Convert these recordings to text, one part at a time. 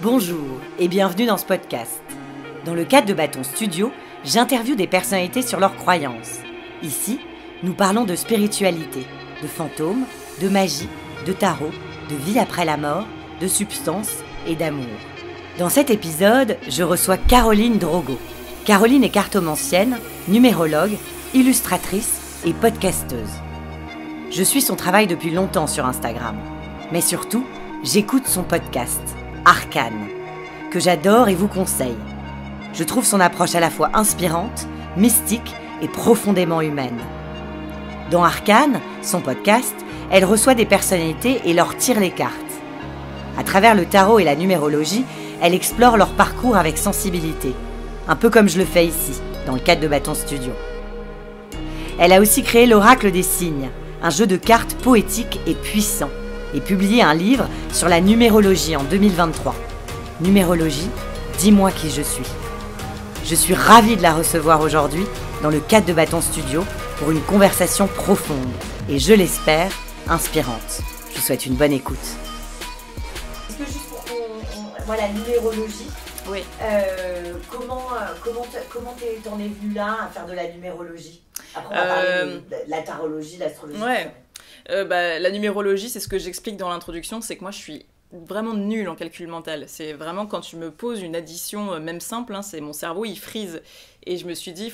Bonjour et bienvenue dans ce podcast. Dans le cadre de Bâton Studio, j'interviewe des personnalités sur leurs croyances. Ici, nous parlons de spiritualité, de fantômes, de magie, de tarot, de vie après la mort, de substance et d'amour. Dans cet épisode, je reçois Caroline Drogo. Caroline est cartomancienne, numérologue, illustratrice et podcasteuse. Je suis son travail depuis longtemps sur Instagram. Mais surtout, j'écoute son podcast, Arcane, que j'adore et vous conseille. Je trouve son approche à la fois inspirante, mystique et profondément humaine. Dans Arcane, son podcast, elle reçoit des personnalités et leur tire les cartes. À travers le tarot et la numérologie, elle explore leur parcours avec sensibilité, un peu comme je le fais ici, dans le cadre de Bâton Studio. Elle a aussi créé l'Oracle des signes, un jeu de cartes poétique et puissant, et publié un livre sur la numérologie en 2023. Numérologie, dis-moi qui je suis. Je suis ravie de la recevoir aujourd'hui dans le cadre de Bâton Studio pour une conversation profonde et, je l'espère, inspirante. Je vous souhaite une bonne écoute. Est-ce que juste pour moi, la numérologie, oui. Comment t'en es venue là à faire de la numérologie? Après, on va parler de la tarologie, l'astrologie. Ouais. La numérologie, c'est ce que j'explique dans l'introduction, c'est que moi je suis vraiment nulle en calcul mental. C'est vraiment quand tu me poses une addition, même simple, c'est mon cerveau, il freeze. Et je me suis dit,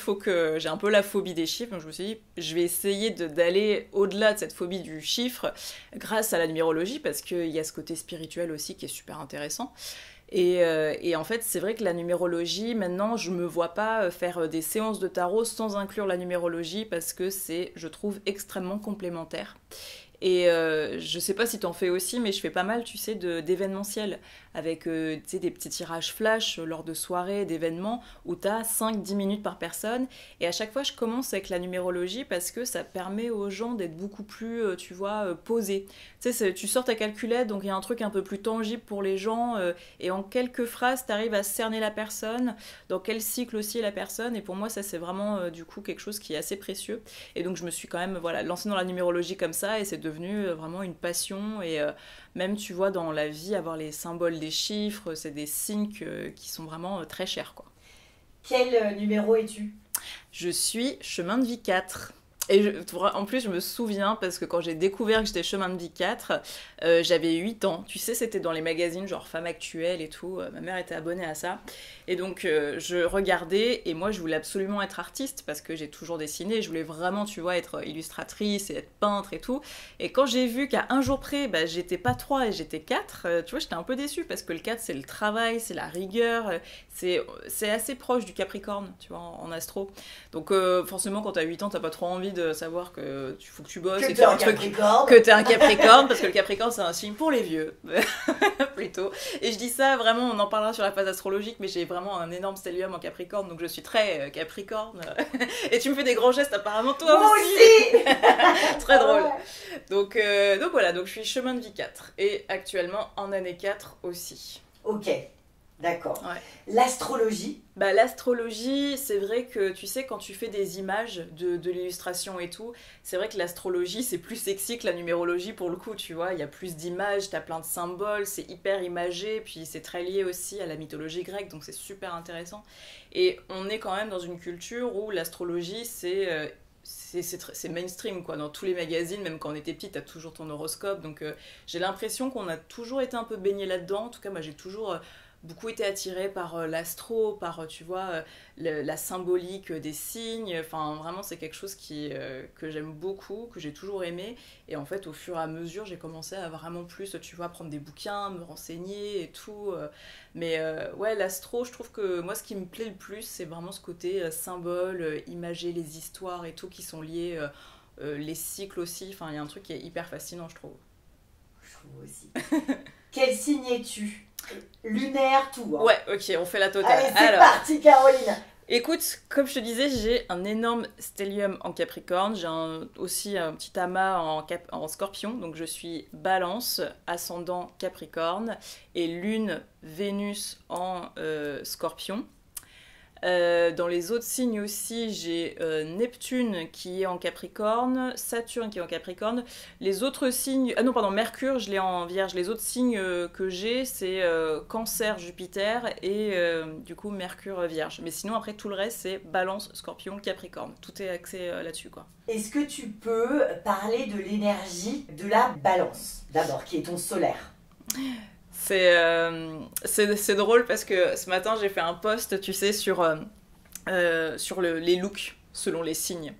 j'ai un peu la phobie des chiffres, donc je me suis dit, je vais essayer d'aller au-delà de cette phobie du chiffre grâce à la numérologie, parce qu'il y a ce côté spirituel aussi qui est super intéressant. Et en fait, c'est vrai que la numérologie, maintenant, je me vois pas faire des séances de tarot sans inclure la numérologie parce que c'est, je trouve, extrêmement complémentaire. Et je sais pas si t'en fais aussi, mais je fais pas mal, tu sais, d'événementiel avec des petits tirages flash lors de soirées, d'événements où t'as 5-10 minutes par personne. Et à chaque fois, je commence avec la numérologie parce que ça permet aux gens d'être beaucoup plus, posés. Tu sais, tu sors ta calculette, donc il y a un truc un peu plus tangible pour les gens. Et en quelques phrases, t'arrives à cerner la personne, dans quel cycle aussi est la personne. Et pour moi, ça, c'est vraiment, du coup, quelque chose qui est assez précieux. Et donc, je me suis quand même, lancée dans la numérologie comme ça, et c'est devenu vraiment une passion. Et même, tu vois, dans la vie, avoir les symboles des chiffres, c'est des signes qui sont vraiment très chers, quoi. Quel numéro es-tu? Je suis chemin de vie 4. Et en plus, je me souviens, parce que quand j'ai découvert que j'étais chemin de vie 4, j'avais 8 ans. Tu sais, c'était dans les magazines genre Femme Actuelle et tout. Ma mère était abonnée à ça. Et donc, je regardais, et moi, je voulais absolument être artiste, parce que j'ai toujours dessiné. Je voulais vraiment, tu vois, être illustratrice et être peintre et tout. Et quand j'ai vu qu'à un jour près, j'étais pas 3 et j'étais 4, tu vois, j'étais un peu déçue, parce que le 4, c'est le travail, c'est la rigueur, c'est assez proche du Capricorne, tu vois, en astro. Donc, forcément, quand t'as 8 ans, t'as pas trop envie de savoir que faut que tu bosses et faire un truc, que t'es un Capricorne, parce que le Capricorne c'est un signe pour les vieux plutôt. Et je dis ça vraiment, on en parlera sur la phase astrologique, mais j'ai vraiment un énorme stellium en Capricorne, donc je suis très Capricorne. Et tu me fais des grands gestes apparemment, toi moi aussi. Très drôle. Donc voilà, donc je suis chemin de vie 4 et actuellement en année 4 aussi. Ok. D'accord. Ouais. L'astrologie? L'astrologie, c'est vrai que, tu sais, quand tu fais des images de l'illustration et tout, c'est vrai que l'astrologie, c'est plus sexy que la numérologie pour le coup, tu vois. Il y a plus d'images, t'as plein de symboles, c'est hyper imagé, puis c'est très lié aussi à la mythologie grecque, donc c'est super intéressant. Et on est quand même dans une culture où l'astrologie, c'est mainstream, quoi. Dans tous les magazines, même quand on était petit, t'as toujours ton horoscope, donc j'ai l'impression qu'on a toujours été un peu baigné là-dedans. En tout cas, moi, j'ai toujours beaucoup été attirée par l'astro, par, tu vois, la symbolique des signes. Enfin, vraiment, c'est quelque chose que j'aime beaucoup, que j'ai toujours aimé. Et en fait, au fur et à mesure, j'ai commencé à vraiment plus, tu vois, prendre des bouquins, me renseigner et tout. Mais ouais, l'astro, je trouve que moi, ce qui me plaît le plus, c'est vraiment ce côté symbole, imager les histoires et tout qui sont liés, les cycles aussi. Enfin, il y a un truc qui est hyper fascinant, je trouve. Je trouve aussi. Quel signe es-tu? Lunaire, tout. Ouais, ok, on fait la totale. Allez, c'est parti, Caroline. Écoute, comme je te disais, j'ai un énorme stellium en Capricorne, j'ai aussi un petit amas en Scorpion, donc je suis Balance, ascendant Capricorne, et Lune, Vénus en Scorpion. Dans les autres signes aussi, j'ai Neptune qui est en Capricorne, Saturne qui est en Capricorne. Les autres signes... Ah non, pardon, Mercure, je l'ai en Vierge. Les autres signes que j'ai, c'est Cancer, Jupiter et du coup Mercure, Vierge. Mais sinon, après, tout le reste, c'est Balance, Scorpion, Capricorne. Tout est axé là-dessus, quoi. Est-ce que tu peux parler de l'énergie de la Balance, d'abord, qui est ton solaire? C'est drôle parce que ce matin j'ai fait un post, tu sais, sur les looks selon les signes.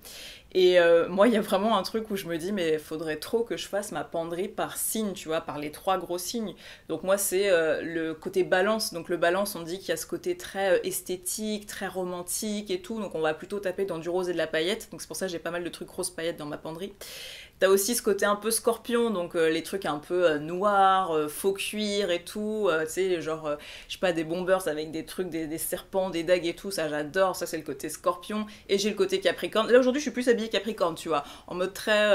Et moi, il y a vraiment un truc où je me dis, mais il faudrait trop que je fasse ma penderie par signe, tu vois, par les 3 gros signes. Donc moi, c'est le côté balance. Donc le balance, on dit qu'il y a ce côté très esthétique, très romantique et tout. Donc on va plutôt taper dans du rose et de la paillette. Donc c'est pour ça que j'ai pas mal de trucs rose paillettes dans ma penderie. T'as aussi ce côté un peu scorpion, donc les trucs un peu noirs, faux cuir et tout, tu sais, genre, je sais pas, des bombers avec des trucs, des serpents, des dagues et tout, ça j'adore, ça c'est le côté scorpion. Et j'ai le côté capricorne. Là aujourd'hui je suis plus habillée capricorne, tu vois, en mode très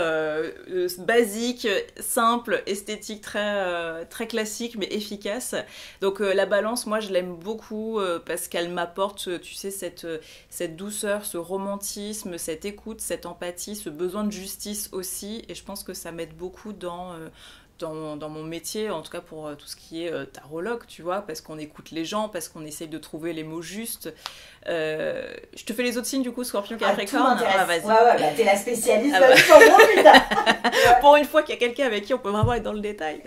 basique, simple, esthétique, très classique mais efficace. Donc la balance, moi je l'aime beaucoup parce qu'elle m'apporte, tu sais, cette douceur, ce romantisme, cette écoute, cette empathie, ce besoin de justice aussi. Et je pense que ça m'aide beaucoup dans mon métier, en tout cas pour tout ce qui est tarologue, tu vois, parce qu'on écoute les gens, parce qu'on essaye de trouver les mots justes. Je te fais les autres signes du coup, Scorpion, Capricorne. Ah, vas-y. Ouais, bah t'es la spécialiste, putain. Pour une fois qu'il y a quelqu'un avec qui on peut vraiment être dans le détail.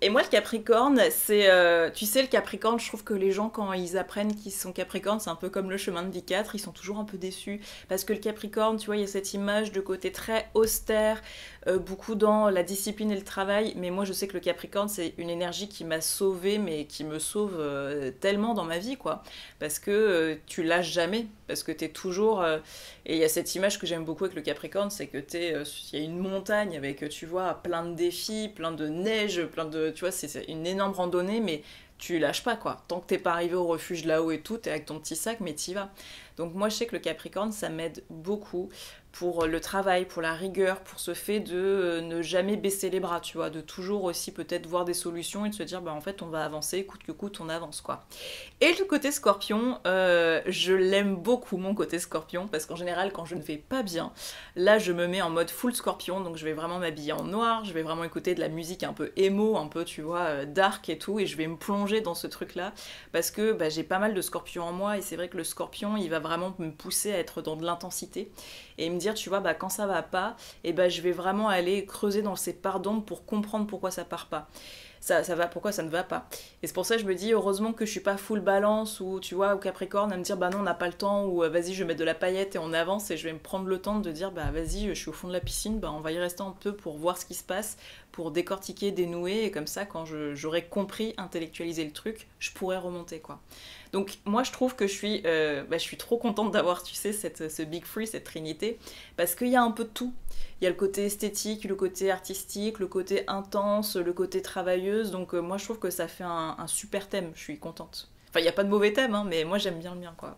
Et moi, le Capricorne, c'est... tu sais, le Capricorne, je trouve que les gens, quand ils apprennent qu'ils sont Capricorne, c'est un peu comme le chemin de vie 4, ils sont toujours un peu déçus. Parce que le Capricorne, tu vois, il y a cette image de côté très austère, beaucoup dans la discipline et le travail. Mais moi, je sais que le Capricorne, c'est une énergie qui m'a sauvée, mais qui me sauve tellement dans ma vie, quoi. Parce que tu lâches jamais, parce que t'es toujours... et il y a cette image que j'aime beaucoup avec le Capricorne, c'est que il y a une montagne avec, tu vois, plein de défis, plein de neige, tu vois, c'est une énorme randonnée, mais tu lâches pas, quoi. Tant que t'es pas arrivé au refuge là-haut et tout, t'es avec ton petit sac, mais t'y vas. Donc moi, je sais que le Capricorne, ça m'aide beaucoup pour le travail, pour la rigueur, pour ce fait de ne jamais baisser les bras, tu vois, de toujours aussi peut-être voir des solutions et de se dire, bah en fait, on va avancer, coûte que coûte, on avance, quoi. Et le côté Scorpion, je l'aime beaucoup, mon côté Scorpion, parce qu'en général, quand je ne vais pas bien, là, je me mets en mode full Scorpion, donc je vais vraiment m'habiller en noir, je vais vraiment écouter de la musique un peu emo, un peu, tu vois, dark et tout, et je vais me plonger dans ce truc-là, parce que bah, j'ai pas mal de Scorpion en moi, et c'est vrai que le Scorpion, il va vraiment me pousser à être dans de l'intensité, et me dire, tu vois, bah, quand ça va pas, et bah, je vais vraiment aller creuser dans ces parts d'ombre pour comprendre pourquoi ça part pas. Ça va, pourquoi ça ne va pas. Et c'est pour ça que je me dis, heureusement que je suis pas full balance, ou tu vois, au Capricorne, à me dire, bah non, on n'a pas le temps, ou vas-y, je vais mettre de la paillette et on avance, et je vais me prendre le temps de dire, bah vas-y, je suis au fond de la piscine, bah on va y rester un peu pour voir ce qui se passe, pour décortiquer, dénouer, et comme ça, quand j'aurai compris, intellectualisé le truc, je pourrai remonter, quoi. Donc moi je trouve que je suis trop contente d'avoir, tu sais, ce Big Free, cette trinité, parce qu'il y a un peu de tout. Il y a le côté esthétique, le côté artistique, le côté intense, le côté travailleuse, donc moi je trouve que ça fait un super thème, je suis contente. Enfin il n'y a pas de mauvais thème, hein, mais moi j'aime bien le mien, quoi.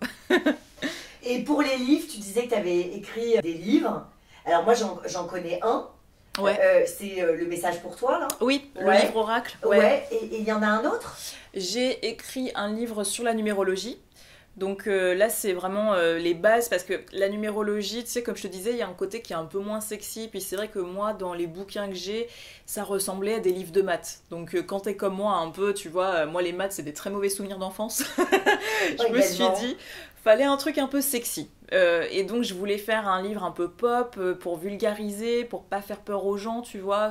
Et pour les livres, tu disais que tu avais écrit des livres, alors moi j'en connais un. Ouais. C'est le message pour toi, là. Oui, le livre oracle. Ouais. Et il y en a un autre? J'ai écrit un livre sur la numérologie. Donc là, c'est vraiment les bases, parce que la numérologie, tu sais, comme je te disais, il y a un côté qui est un peu moins sexy. Puis c'est vrai que moi, dans les bouquins que j'ai, ça ressemblait à des livres de maths. Donc quand t'es comme moi, un peu, tu vois, moi, les maths, c'est des très mauvais souvenirs d'enfance. Je me suis dit, fallait un truc un peu sexy. Et donc je voulais faire un livre un peu pop pour vulgariser, pour pas faire peur aux gens, tu vois,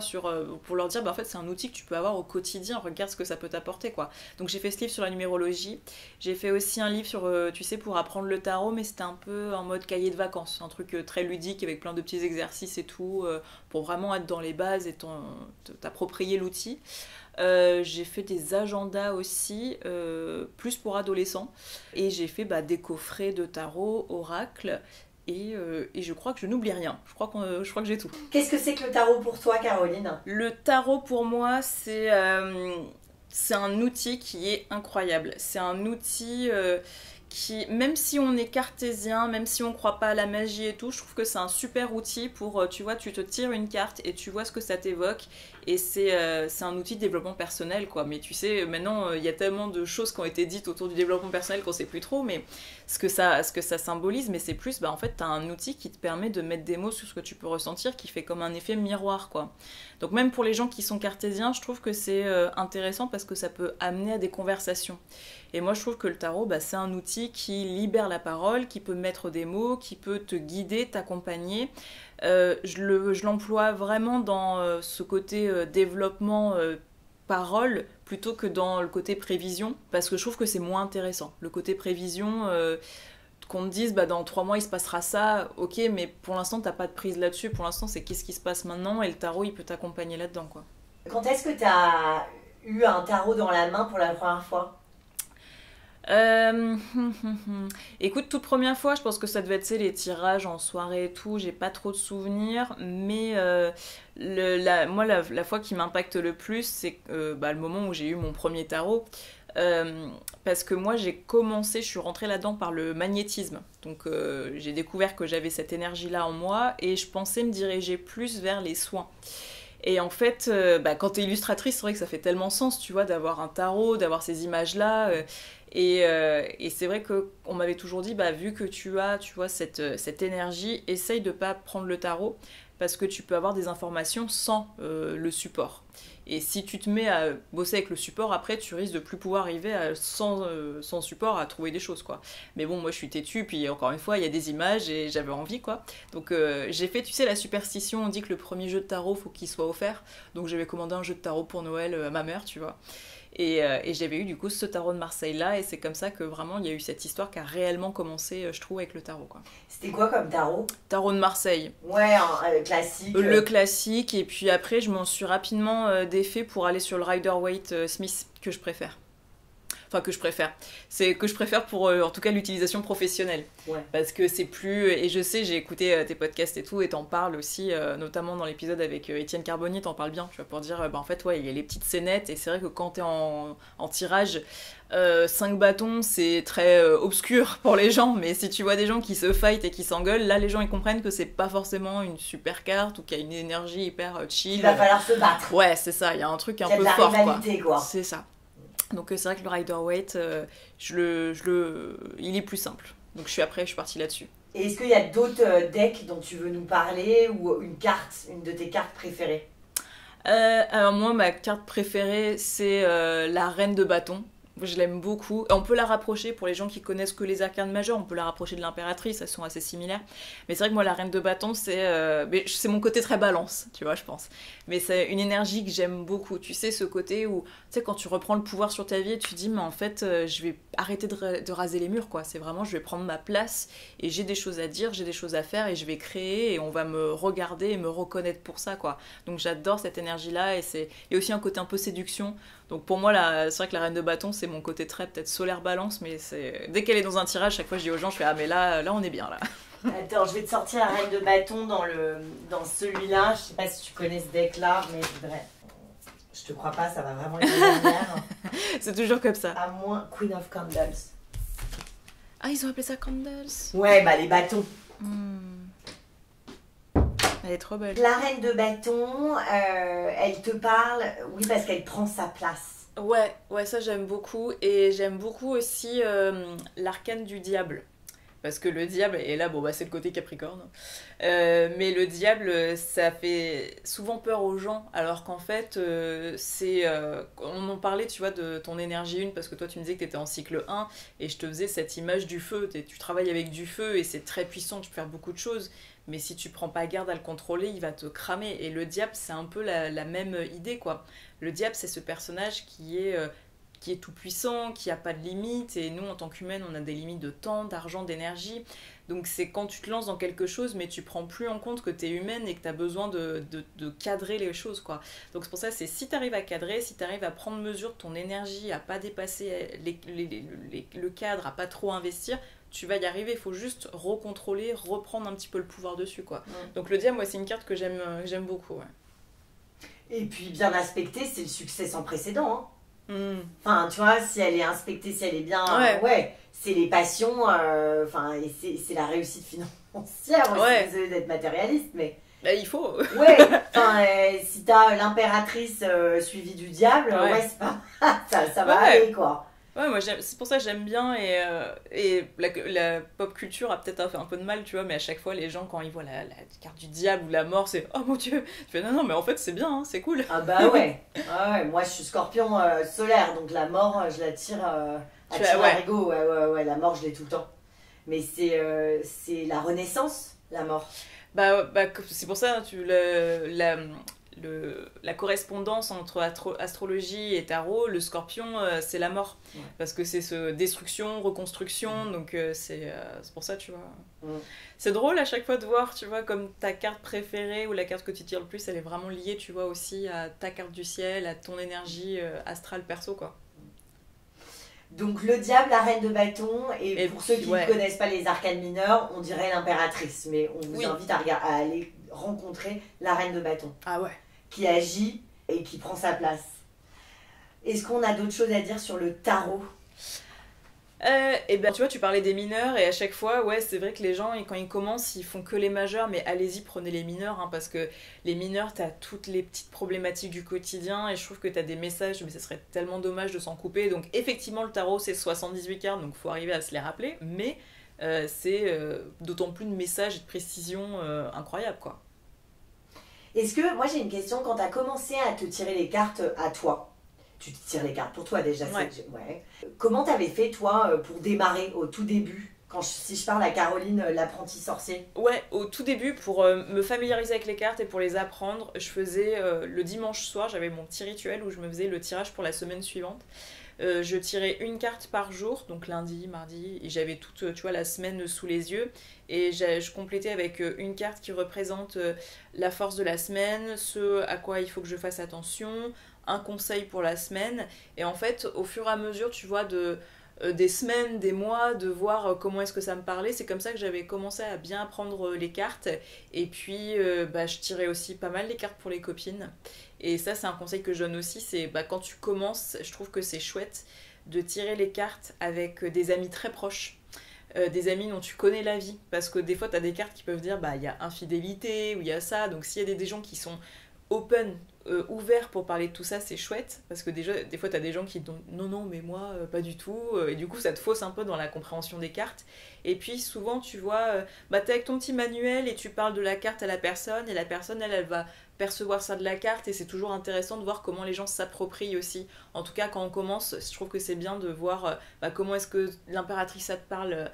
pour leur dire, bah en fait c'est un outil que tu peux avoir au quotidien, regarde ce que ça peut t'apporter, quoi. Donc j'ai fait ce livre sur la numérologie, j'ai fait aussi un livre sur, tu sais, pour apprendre le tarot, mais c'était un peu en mode cahier de vacances, un truc très ludique avec plein de petits exercices et tout, pour vraiment être dans les bases et t'approprier l'outil. J'ai fait des agendas aussi, plus pour adolescents, et j'ai fait des coffrets de tarot, oracle, et je crois que je n'oublie rien. Je crois que j'ai tout. Qu'est-ce que c'est que le tarot pour toi, Caroline? Le tarot pour moi, c'est un outil qui est incroyable. C'est un outil qui, même si on est cartésien, même si on croit pas à la magie et tout, je trouve que c'est un super outil pour, tu vois, tu te tires une carte et tu vois ce que ça t'évoque, et c'est un outil de développement personnel, quoi. Mais tu sais, maintenant, il y a tellement de choses qui ont été dites autour du développement personnel qu'on sait plus trop, mais ce que ça symbolise, mais c'est plus, en fait, t'as un outil qui te permet de mettre des mots sur ce que tu peux ressentir, qui fait comme un effet miroir, quoi. Donc même pour les gens qui sont cartésiens, je trouve que c'est intéressant parce que ça peut amener à des conversations. Et moi, je trouve que le tarot, c'est un outil qui libère la parole, qui peut mettre des mots, qui peut te guider, t'accompagner. Je l'emploie vraiment dans ce côté développement parole plutôt que dans le côté prévision, parce que je trouve que c'est moins intéressant. Le côté prévision, qu'on te dise dans 3 mois il se passera ça, ok, mais pour l'instant t'as pas de prise là-dessus, pour l'instant c'est qu'est-ce qui se passe maintenant, et le tarot il peut t'accompagner là-dedans, quoi. Quand est-ce que t'as eu un tarot dans la main pour la première fois? Écoute, toute première fois, je pense que ça devait être les tirages en soirée et tout, j'ai pas trop de souvenirs, mais moi la fois qui m'impacte le plus, c'est le moment où j'ai eu mon premier tarot. Parce que moi je suis rentrée là-dedans par le magnétisme, donc j'ai découvert que j'avais cette énergie-là en moi et je pensais me diriger plus vers les soins. Et en fait, quand t'es illustratrice, c'est vrai que ça fait tellement sens, tu vois, d'avoir un tarot, d'avoir ces images-là. Et c'est vrai qu'on m'avait toujours dit, vu que tu as, tu vois, cette énergie, essaye de pas prendre le tarot, parce que tu peux avoir des informations sans le support. Et si tu te mets à bosser avec le support, après, tu risques de plus pouvoir arriver sans support à trouver des choses, quoi. Mais bon, moi, je suis têtue, puis encore une fois, il y a des images et j'avais envie, quoi. Donc, j'ai fait, tu sais, la superstition, on dit que le premier jeu de tarot, faut qu'il soit offert. Donc, j'avais commandé un jeu de tarot pour Noël à ma mère, tu vois. Et j'avais eu du coup ce tarot de Marseille là, et c'est comme ça que vraiment il y a eu cette histoire qui a réellement commencé, je trouve, avec le tarot, quoi. C'était quoi comme tarot? Tarot de Marseille. Ouais, classique. Le classique, et puis après je m'en suis rapidement défait pour aller sur le Rider-Waite-Smith que je préfère. Enfin, que je préfère. C'est que je préfère pour, en tout cas, l'utilisation professionnelle. Ouais. Parce que c'est plus... Et je sais, j'ai écouté tes podcasts et tout, et t'en parles aussi, notamment dans l'épisode avec Étienne Carbonnier, t'en parles bien, tu vois, pour dire, en fait, ouais, il y a les petites scénettes, et c'est vrai que quand t'es en tirage, 5 bâtons, c'est très obscur pour les gens, mais si tu vois des gens qui se fight et qui s'engueulent, là, les gens, ils comprennent que c'est pas forcément une super carte, ou qu'il y a une énergie hyper chill. Il va falloir se battre. Ouais, c'est ça, il y a un truc un peu fort, quoi. C'est ça. Donc c'est vrai que le Rider-Waite, il est plus simple. Donc je suis partie là-dessus. Et est-ce qu'il y a d'autres decks dont tu veux nous parler, ou une de tes cartes préférées? Alors moi, ma carte préférée, c'est la Reine de Bâton. Je l'aime beaucoup. On peut la rapprocher, pour les gens qui connaissent que les arcanes majeures, on peut la rapprocher de l'impératrice, elles sont assez similaires. Mais c'est vrai que moi, la Reine de Bâton, c'est mon côté très balance, tu vois, je pense. Mais c'est une énergie que j'aime beaucoup. Tu sais, ce côté où, tu sais, quand tu reprends le pouvoir sur ta vie et tu dis, mais en fait, je vais arrêter de raser les murs, quoi. C'est vraiment, je vais prendre ma place et j'ai des choses à dire, j'ai des choses à faire et je vais créer et on va me regarder et me reconnaître pour ça, quoi. Donc j'adore cette énergie-là, et il y a aussi un côté un peu séduction. Donc pour moi, c'est vrai que la Reine de Bâton, c'est mon côté très peut-être solaire balance, mais dès qu'elle est dans un tirage, chaque fois je dis aux gens, je fais, ah mais là on est bien là. Attends, je vais te sortir la Reine de Bâton dans celui-là. Je sais pas si tu connais ce deck là, mais je te crois pas, ça va vraiment être la dernière. C'est toujours comme ça. À moins Queen of Candles. Ah, ils ont appelé ça Candles? Ouais, les bâtons. Elle est trop belle. La Reine de Bâton, elle te parle, oui, parce qu'elle prend sa place. Ouais, ça j'aime beaucoup. Et j'aime beaucoup aussi l'arcane du diable. Parce que le diable, et là, c'est le côté Capricorne. Mais le diable, ça fait souvent peur aux gens, alors qu'en fait, on en parlait, tu vois, de ton énergie 1, parce que toi, tu me disais que tu étais en cycle 1, et je te faisais cette image du feu. Tu travailles avec du feu, et c'est très puissant, tu peux faire beaucoup de choses. Mais si tu prends pas garde à le contrôler, il va te cramer. Et le diable, c'est un peu la même idée, quoi. Le diable, c'est ce personnage qui est tout puissant, qui a pas de limites, et nous en tant qu'humaines on a des limites de temps, d'argent, d'énergie, donc c'est quand tu te lances dans quelque chose mais tu prends plus en compte que t'es humaine et que t'as besoin de cadrer les choses, quoi. Donc c'est pour ça, c'est si t'arrives à cadrer, si t'arrives à prendre mesure de ton énergie, à pas dépasser le cadre, à pas trop investir, tu vas y arriver. Il faut juste recontrôler, reprendre un petit peu le pouvoir dessus, quoi. Donc le diable, moi c'est une carte que j'aime beaucoup, ouais. Et puis bien aspectée, c'est le succès sans précédent, hein. Enfin, tu vois, si elle est inspectée, si elle est bien, c'est les passions, et c'est la réussite financière. Désolée d'être matérialiste, mais Bah, il faut. Ouais, enfin, si t'as l'impératrice suivie du diable, ouais, c'est pas... ça va aller, quoi. Ouais, moi c'est pour ça que j'aime bien et la pop culture a peut-être fait un peu de mal, tu vois, mais à chaque fois les gens quand ils voient la carte du diable ou la mort, c'est oh mon dieu. Tu fais non mais en fait c'est bien, hein, c'est cool. Ah bah ouais. Ah ouais, moi je suis scorpion solaire, donc la mort je la tire à tire-larigot. Ouais, la mort je l'ai tout le temps. Mais c'est la renaissance, la mort. Bah c'est pour ça la correspondance entre astrologie et tarot, le scorpion, c'est la mort. Ouais. Parce que c'est destruction, reconstruction, donc c'est pour ça, tu vois. C'est drôle à chaque fois de voir, tu vois, comme ta carte préférée ou la carte que tu tires le plus, elle est vraiment liée, tu vois, aussi à ta carte du ciel, à ton énergie astrale perso, quoi. Donc le diable, la reine de bâton, et pour ceux qui ne connaissent pas les arcanes mineurs, on dirait l'impératrice, mais on vous invite à aller rencontrer la reine de bâton. Ah ouais. Qui agit et qui prend sa place. Est-ce qu'on a d'autres choses à dire sur le tarot ? Et ben tu vois, tu parlais des mineurs et à chaque fois, ouais, c'est vrai que les gens, quand ils commencent, ils font que les majeurs, mais allez-y, prenez les mineurs, hein, parce que les mineurs, t'as toutes les petites problématiques du quotidien et je trouve que t'as des messages, mais ça serait tellement dommage de s'en couper. Donc effectivement, le tarot, c'est 78 cartes, donc faut arriver à se les rappeler, mais c'est d'autant plus de messages et de précision incroyables, quoi. Est-ce que, moi j'ai une question, quand t'as commencé à te tirer les cartes à toi, tu te tires les cartes pour toi déjà, ouais. Comment t'avais fait toi pour démarrer au tout début si je parle à Caroline, l'apprenti sorcier? Ouais, au tout début, pour me familiariser avec les cartes et pour les apprendre, je faisais le dimanche soir, j'avais mon petit rituel où je me faisais le tirage pour la semaine suivante. Je tirais une carte par jour, donc lundi, mardi, et j'avais toute, tu vois, la semaine sous les yeux. Et je complétais avec une carte qui représente la force de la semaine, ce à quoi il faut que je fasse attention, un conseil pour la semaine. Et en fait, au fur et à mesure, tu vois, des semaines, des mois, de voir comment est-ce que ça me parlait. C'est comme ça que j'avais commencé à bien apprendre les cartes. Et puis, je tirais aussi pas mal les cartes pour les copines. Et ça, c'est un conseil que je donne aussi, c'est quand tu commences, je trouve que c'est chouette de tirer les cartes avec des amis très proches. Des amis dont tu connais la vie. Parce que des fois, tu as des cartes qui peuvent dire, il y a infidélité, ou il y a ça. Donc s'il y a des gens qui sont open, ouverts pour parler de tout ça, c'est chouette. Parce que déjà, des fois, tu as des gens qui disent non, mais moi, pas du tout. Et du coup, ça te fausse un peu dans la compréhension des cartes. Et puis, souvent, tu vois, t'es avec ton petit manuel et tu parles de la carte à la personne. Et la personne, elle va percevoir ça de la carte. Et c'est toujours intéressant de voir comment les gens s'approprient aussi. En tout cas, quand on commence, je trouve que c'est bien de voir comment est-ce que l'impératrice, ça te parle,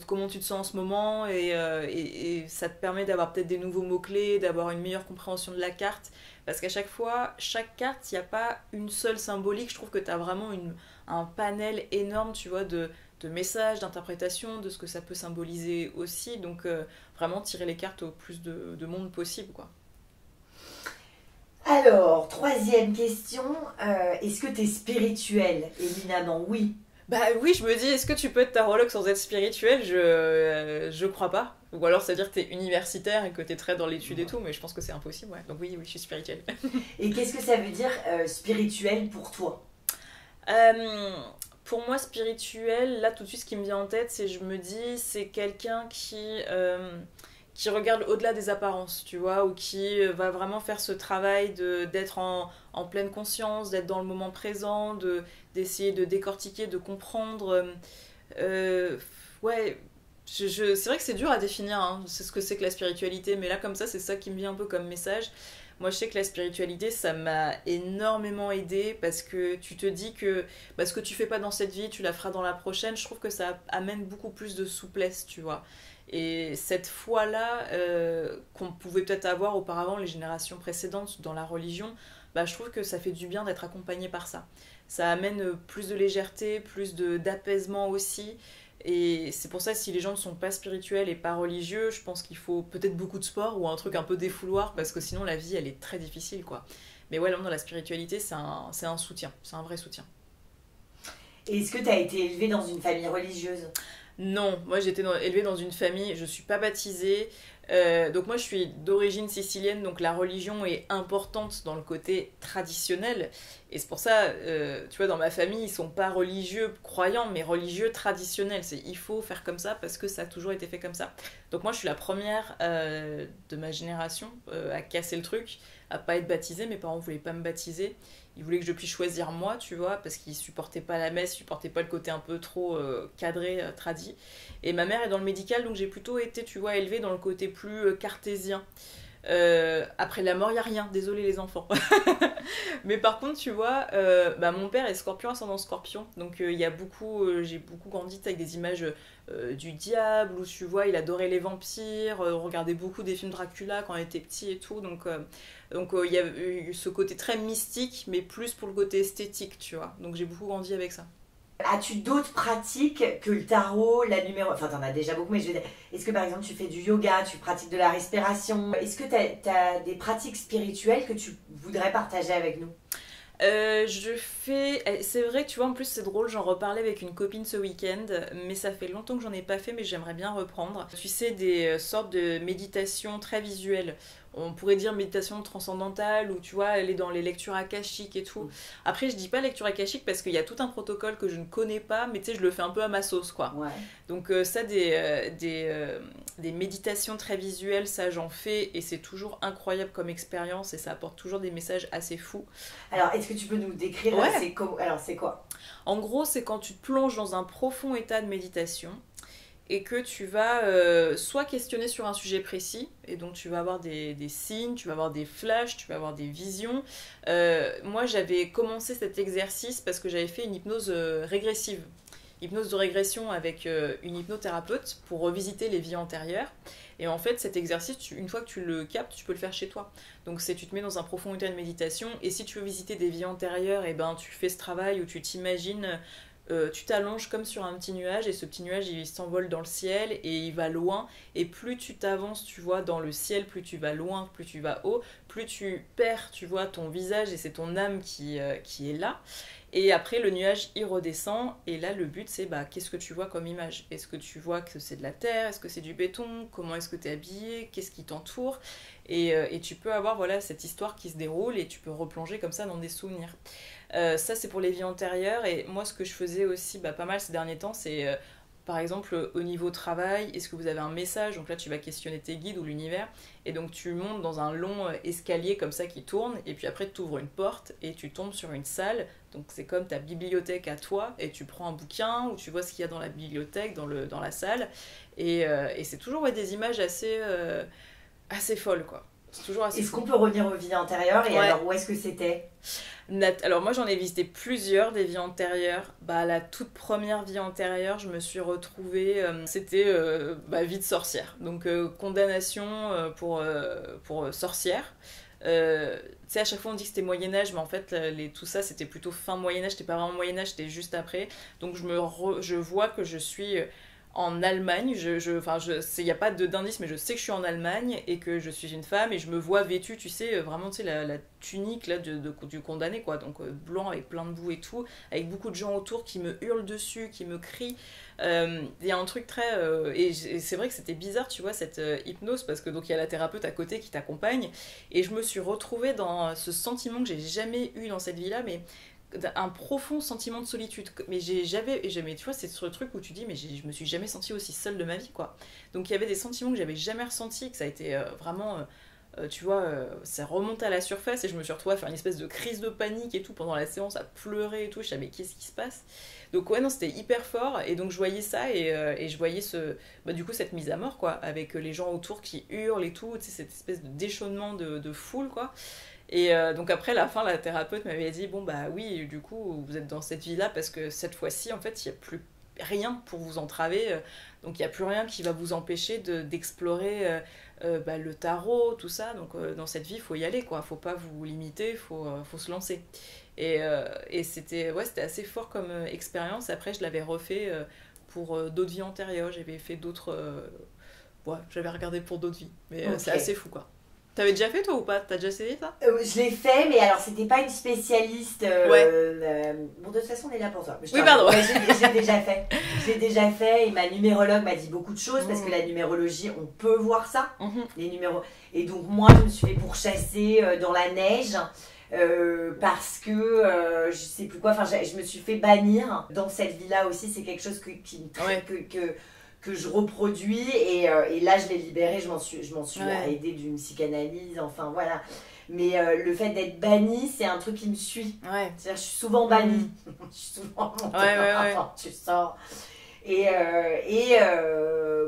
comment tu te sens en ce moment. Et ça te permet d'avoir peut-être des nouveaux mots-clés, d'avoir une meilleure compréhension de la carte. Parce qu'à chaque fois, chaque carte, il n'y a pas une seule symbolique. Je trouve que tu as vraiment un panel énorme, tu vois, de messages, d'interprétations, de ce que ça peut symboliser aussi. Donc, vraiment tirer les cartes au plus de monde possible, quoi. Alors, troisième question, est-ce que tu es spirituelle, éminemment? Oui. Bah oui, je me dis, est-ce que tu peux être tarologue sans être spirituel? Je crois pas. Ou alors, c'est-à-dire que t'es universitaire et que t'es très dans l'étude et tout, mais je pense que c'est impossible, ouais. Donc oui, je suis spirituelle. Et qu'est-ce que ça veut dire spirituel pour toi? Pour moi, spirituel, là tout de suite, ce qui me vient en tête, je me dis, c'est quelqu'un qui regarde au-delà des apparences, tu vois, ou qui va vraiment faire ce travail d'être en pleine conscience, d'être dans le moment présent, d'essayer de décortiquer, de comprendre. Ouais, c'est vrai que c'est dur à définir, hein, c'est ce que c'est que la spiritualité, mais là comme ça, c'est ça qui me vient un peu comme message. Moi, je sais que la spiritualité, ça m'a énormément aidée parce que tu te dis que ce que tu fais pas dans cette vie, tu la feras dans la prochaine. Je trouve que ça amène beaucoup plus de souplesse, tu vois. Et cette foi-là, qu'on pouvait peut-être avoir auparavant les générations précédentes dans la religion, je trouve que ça fait du bien d'être accompagné par ça. Ça amène plus de légèreté, plus d'apaisement aussi. Et c'est pour ça, si les gens ne sont pas spirituels et pas religieux, je pense qu'il faut peut-être beaucoup de sport ou un truc un peu défouloir, parce que sinon la vie, elle est très difficile, quoi. Mais ouais, là, dans la spiritualité, c'est un soutien, c'est un vrai soutien. Et est-ce que tu as été élevée dans une famille religieuse? Non, moi j'ai été élevée dans une famille, je suis pas baptisée, Donc moi je suis d'origine sicilienne, donc la religion est importante dans le côté traditionnel. Et c'est pour ça, tu vois, dans ma famille, ils sont pas religieux croyants, mais religieux traditionnels. Il faut faire comme ça parce que ça a toujours été fait comme ça. Donc moi je suis la première de ma génération à casser le truc, à pas être baptisée. Mes parents voulaient pas me baptiser. Ils voulaient que je puisse choisir moi, tu vois, parce qu'ils supportaient pas la messe, supportaient pas le côté un peu trop cadré, tradi. Et ma mère est dans le médical, donc j'ai plutôt été, tu vois, élevée dans le côté plus cartésien. Après la mort, il n'y a rien, désolé les enfants. Mais par contre, tu vois, mon père est scorpion, ascendant scorpion, donc j'ai beaucoup grandi avec des images du diable, où tu vois, il adorait les vampires, on regardait beaucoup des films Dracula quand on était petit et tout, donc il y a eu ce côté très mystique, mais plus pour le côté esthétique, tu vois, donc j'ai beaucoup grandi avec ça. As-tu d'autres pratiques que le tarot, la numéro... Enfin, t'en as déjà beaucoup, mais je veux dire, est-ce que par exemple tu fais du yoga, tu pratiques de la respiration? Est-ce que t'as des pratiques spirituelles que tu voudrais partager avec nous? C'est vrai que tu vois, en plus c'est drôle, j'en reparlais avec une copine ce week-end, mais ça fait longtemps que j'en ai pas fait, mais j'aimerais bien reprendre. Tu sais, des sortes de méditations très visuelles. On pourrait dire méditation transcendantale, ou tu vois, aller dans les lectures akashiques et tout. Après, je dis pas lecture akashique parce qu'il y a tout un protocole que je ne connais pas, mais tu sais, je le fais un peu à ma sauce, quoi. Ouais. Donc des méditations très visuelles, ça j'en fais, et c'est toujours incroyable comme expérience, et ça apporte toujours des messages assez fous. Alors, est-ce que tu peux nous décrire, Ouais. Alors, c'est quoi? En gros, c'est quand tu te plonges dans un profond état de méditation, et que tu vas soit questionner sur un sujet précis, et donc tu vas avoir des signes, tu vas avoir des flashs, tu vas avoir des visions. Moi, j'avais commencé cet exercice parce que j'avais fait une hypnose régressive. Hypnose de régression avec une hypnothérapeute pour revisiter les vies antérieures. Et en fait, cet exercice, une fois que tu le captes, tu peux le faire chez toi. Donc tu te mets dans un profond état de méditation, et si tu veux visiter des vies antérieures, et ben, tu fais ce travail où tu t'imagines... tu t'allonges comme sur un petit nuage, et ce petit nuage il s'envole dans le ciel et il va loin, et plus tu t'avances, tu vois, dans le ciel, plus tu vas loin, plus tu vas haut, plus tu perds, tu vois, ton visage, et c'est ton âme qui est là. Et après le nuage il redescend, et là le but c'est qu'est-ce que tu vois comme image? Est-ce que tu vois que c'est de la terre? Est-ce que c'est du béton? Comment est-ce que tu es habillé? Qu'est-ce qui t'entoure? Et tu peux avoir voilà, cette histoire qui se déroule, et tu peux replonger comme ça dans des souvenirs. Ça c'est pour les vies antérieures. Et moi ce que je faisais aussi pas mal ces derniers temps, c'est par exemple au niveau travail, est-ce que vous avez un message? Donc là tu vas questionner tes guides ou l'univers, et donc tu montes dans un long escalier comme ça qui tourne, et puis après tu ouvres une porte et tu tombes sur une salle. Donc c'est comme ta bibliothèque à toi, et tu prends un bouquin ou tu vois ce qu'il y a dans la bibliothèque, dans la salle, et c'est toujours des images assez folles, quoi. C'est toujours assez Est-ce fou. qu'on peut revenir aux vies antérieures? Et Ouais. alors, où est-ce que c'était? Alors moi j'en ai visité plusieurs des vies antérieures. La toute première vie antérieure, je me suis retrouvée, c'était vie de sorcière. Donc condamnation pour sorcière. Tu sais, à chaque fois on dit que c'était Moyen-Âge, mais en fait tout ça c'était plutôt fin Moyen-Âge, c'était pas vraiment Moyen-Âge, c'était juste après. Donc je vois que je suis en Allemagne, il n'y a pas d'indice, mais je sais que je suis en Allemagne et que je suis une femme, et je me vois vêtue, tu sais, vraiment, tu sais, la tunique là, du condamné, quoi, donc blanc avec plein de boue et tout, avec beaucoup de gens autour qui me hurlent dessus, qui me crient. Il y a un truc très... et c'est vrai que c'était bizarre, tu vois, cette hypnose, parce que donc il y a la thérapeute à côté qui t'accompagne, et je me suis retrouvée dans ce sentiment que j'ai jamais eu dans cette vie-là, mais un profond sentiment de solitude. Mais tu vois, c'est ce truc où tu dis, mais je me suis jamais sentie aussi seule de ma vie, quoi. Donc il y avait des sentiments que j'avais jamais ressentis, que ça a été vraiment... tu vois, ça remonte à la surface, et je me suis retrouvée à faire une espèce de crise de panique et tout pendant la séance, à pleurer et tout. Je savais, mais qu'est-ce qui se passe? Donc ouais, non, c'était hyper fort, et donc je voyais ça, et je voyais du coup cette mise à mort, quoi, avec les gens autour qui hurlent et tout, tu sais, cette espèce de déchaînement de foule, quoi. Et donc après la fin, la thérapeute m'avait dit, bon oui, du coup vous êtes dans cette vie là parce que cette fois-ci en fait il n'y a plus rien pour vous entraver, donc il n'y a plus rien qui va vous empêcher d'explorer le tarot, tout ça. Donc dans cette vie il faut y aller, quoi, faut pas vous limiter, faut se lancer. Et c'était assez fort comme expérience. Après je l'avais refait pour d'autres vies antérieures, j'avais fait d'autres j'avais regardé pour d'autres vies, mais Ok. c'est assez fou, quoi. T'avais déjà fait toi ou pas? T'as déjà essayé ça? Je l'ai fait, mais alors c'était pas une spécialiste. Bon, de toute façon, on est là pour toi. Oui, pardon. Ouais, j'ai déjà fait. J'ai déjà fait et ma numérologue m'a dit beaucoup de choses parce que la numérologie, on peut voir ça, les numéros. Et donc, moi, je me suis fait pourchasser dans la neige. Parce que je sais plus quoi, enfin je me suis fait bannir dans cette vie-là aussi, c'est quelque chose que je reproduis et là je l'ai libéré, je m'en suis aidée d'une psychanalyse, enfin voilà. Mais le fait d'être bannie, c'est un truc qui me suit. Ouais. C'est-à-dire je suis souvent bannie. Je suis souvent tu sors.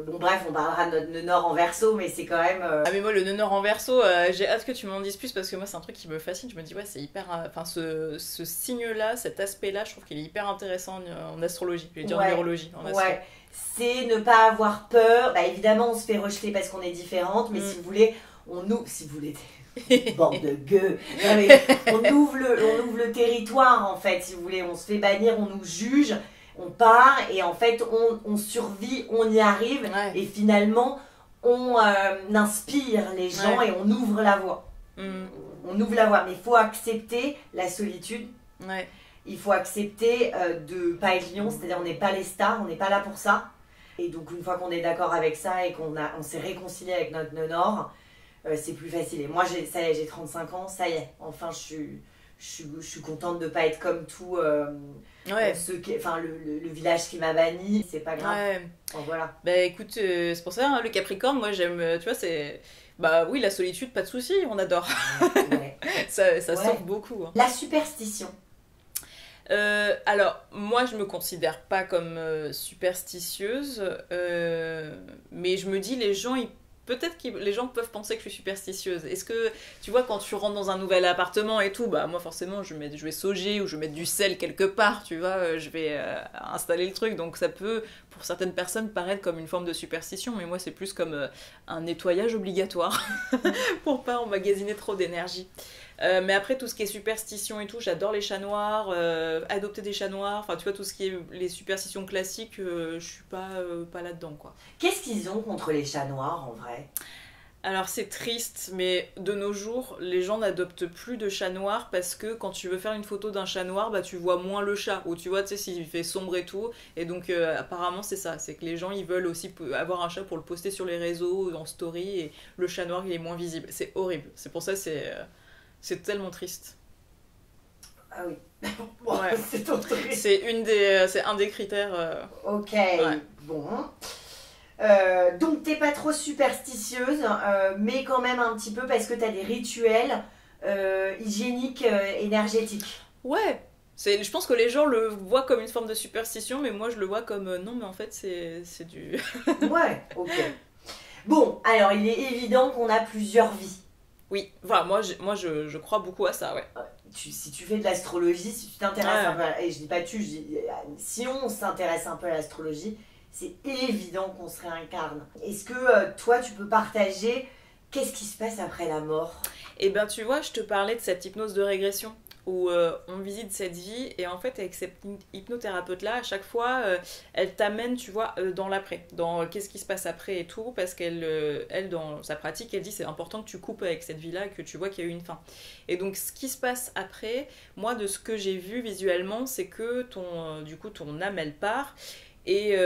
Bon bref, on parlera de notre nœud nord en verso, mais c'est quand même... Ah mais moi le nœud nord en verso, j'ai hâte que tu m'en dises plus parce que moi c'est un truc qui me fascine, je me dis ouais c'est hyper... Enfin ce signe-là, cet aspect-là, je trouve qu'il est hyper intéressant en astrologie, je vais dire en numérologie. En astro. Ouais, c'est ne pas avoir peur, bah évidemment on se fait rejeter parce qu'on est différente, mais si vous voulez, si vous voulez... Bande de gueux. Non, mais on ouvre le territoire en fait, si vous voulez, on se fait bannir, on nous juge. On part et en fait on survit, on y arrive et finalement on inspire les gens et on ouvre la voie. On ouvre la voie, mais il faut accepter la solitude. Il faut accepter de ne pas être lion, c'est-à-dire on n'est pas les stars, on n'est pas là pour ça. Et donc une fois qu'on est d'accord avec ça et on s'est réconcilié avec notre nœud nord, c'est plus facile. Et moi ça y est, j'ai 35 ans, ça y est, enfin je suis contente de ne pas être comme tout... le village qui m'a banni, c'est pas grave. Bon, voilà. Bah écoute, c'est pour ça, hein, le Capricorne, moi j'aime, tu vois, c'est... Bah oui, la solitude, pas de souci, on adore. Ça sauve beaucoup. Hein. La superstition. Alors, moi je me considère pas comme superstitieuse, mais je me dis, les gens, peut-être que les gens peuvent penser que je suis superstitieuse. Est-ce que, tu vois, quand tu rentres dans un nouvel appartement et tout, bah moi forcément je vais sauger ou je vais mettre du sel quelque part, tu vois, je vais installer le truc. Donc ça peut, pour certaines personnes, paraître comme une forme de superstition, mais moi c'est plus comme un nettoyage obligatoire pour pas emmagasiner trop d'énergie. Mais après tout ce qui est superstition et tout, j'adore les chats noirs, adopter des chats noirs, enfin tu vois tout ce qui est les superstitions classiques, je suis pas là-dedans quoi. Qu'est-ce qu'ils ont contre les chats noirs en vrai ? Alors c'est triste, mais de nos jours, les gens n'adoptent plus de chats noirs parce que quand tu veux faire une photo d'un chat noir, bah tu vois moins le chat, ou tu vois, tu sais, s'il fait sombre et tout, et donc apparemment c'est ça, c'est que les gens ils veulent aussi avoir un chat pour le poster sur les réseaux, en story, et le chat noir il est moins visible, c'est horrible, c'est pour ça c'est tellement triste. Ah oui. Ouais. C'est triste. C'est un des critères. Ok, bon. Donc t'es pas trop superstitieuse, mais quand même un petit peu parce que t'as des rituels hygiéniques, énergétiques. Ouais. Je pense que les gens le voient comme une forme de superstition, mais moi je le vois comme non, mais en fait c'est du... Ouais, ok. Bon, alors il est évident qu'on a plusieurs vies. Oui, enfin moi je crois beaucoup à ça, ouais. Si tu fais de l'astrologie, si tu t'intéresses un peu, et je dis pas je dis, si on s'intéresse un peu à l'astrologie, c'est évident qu'on se réincarne. Est-ce que toi tu peux partager qu'est-ce qui se passe après la mort ? Eh ben tu vois, je te parlais de cette hypnose de régression où on visite cette vie et en fait avec cette hypnothérapeute-là, à chaque fois, elle t'amène, tu vois, dans l'après, dans qu'est-ce qui se passe après et tout, parce qu'elle, dans sa pratique, elle dit c'est important que tu coupes avec cette vie-là, que tu vois qu'il y a eu une fin. Et donc ce qui se passe après, moi de ce que j'ai vu visuellement, c'est que ton âme, elle part et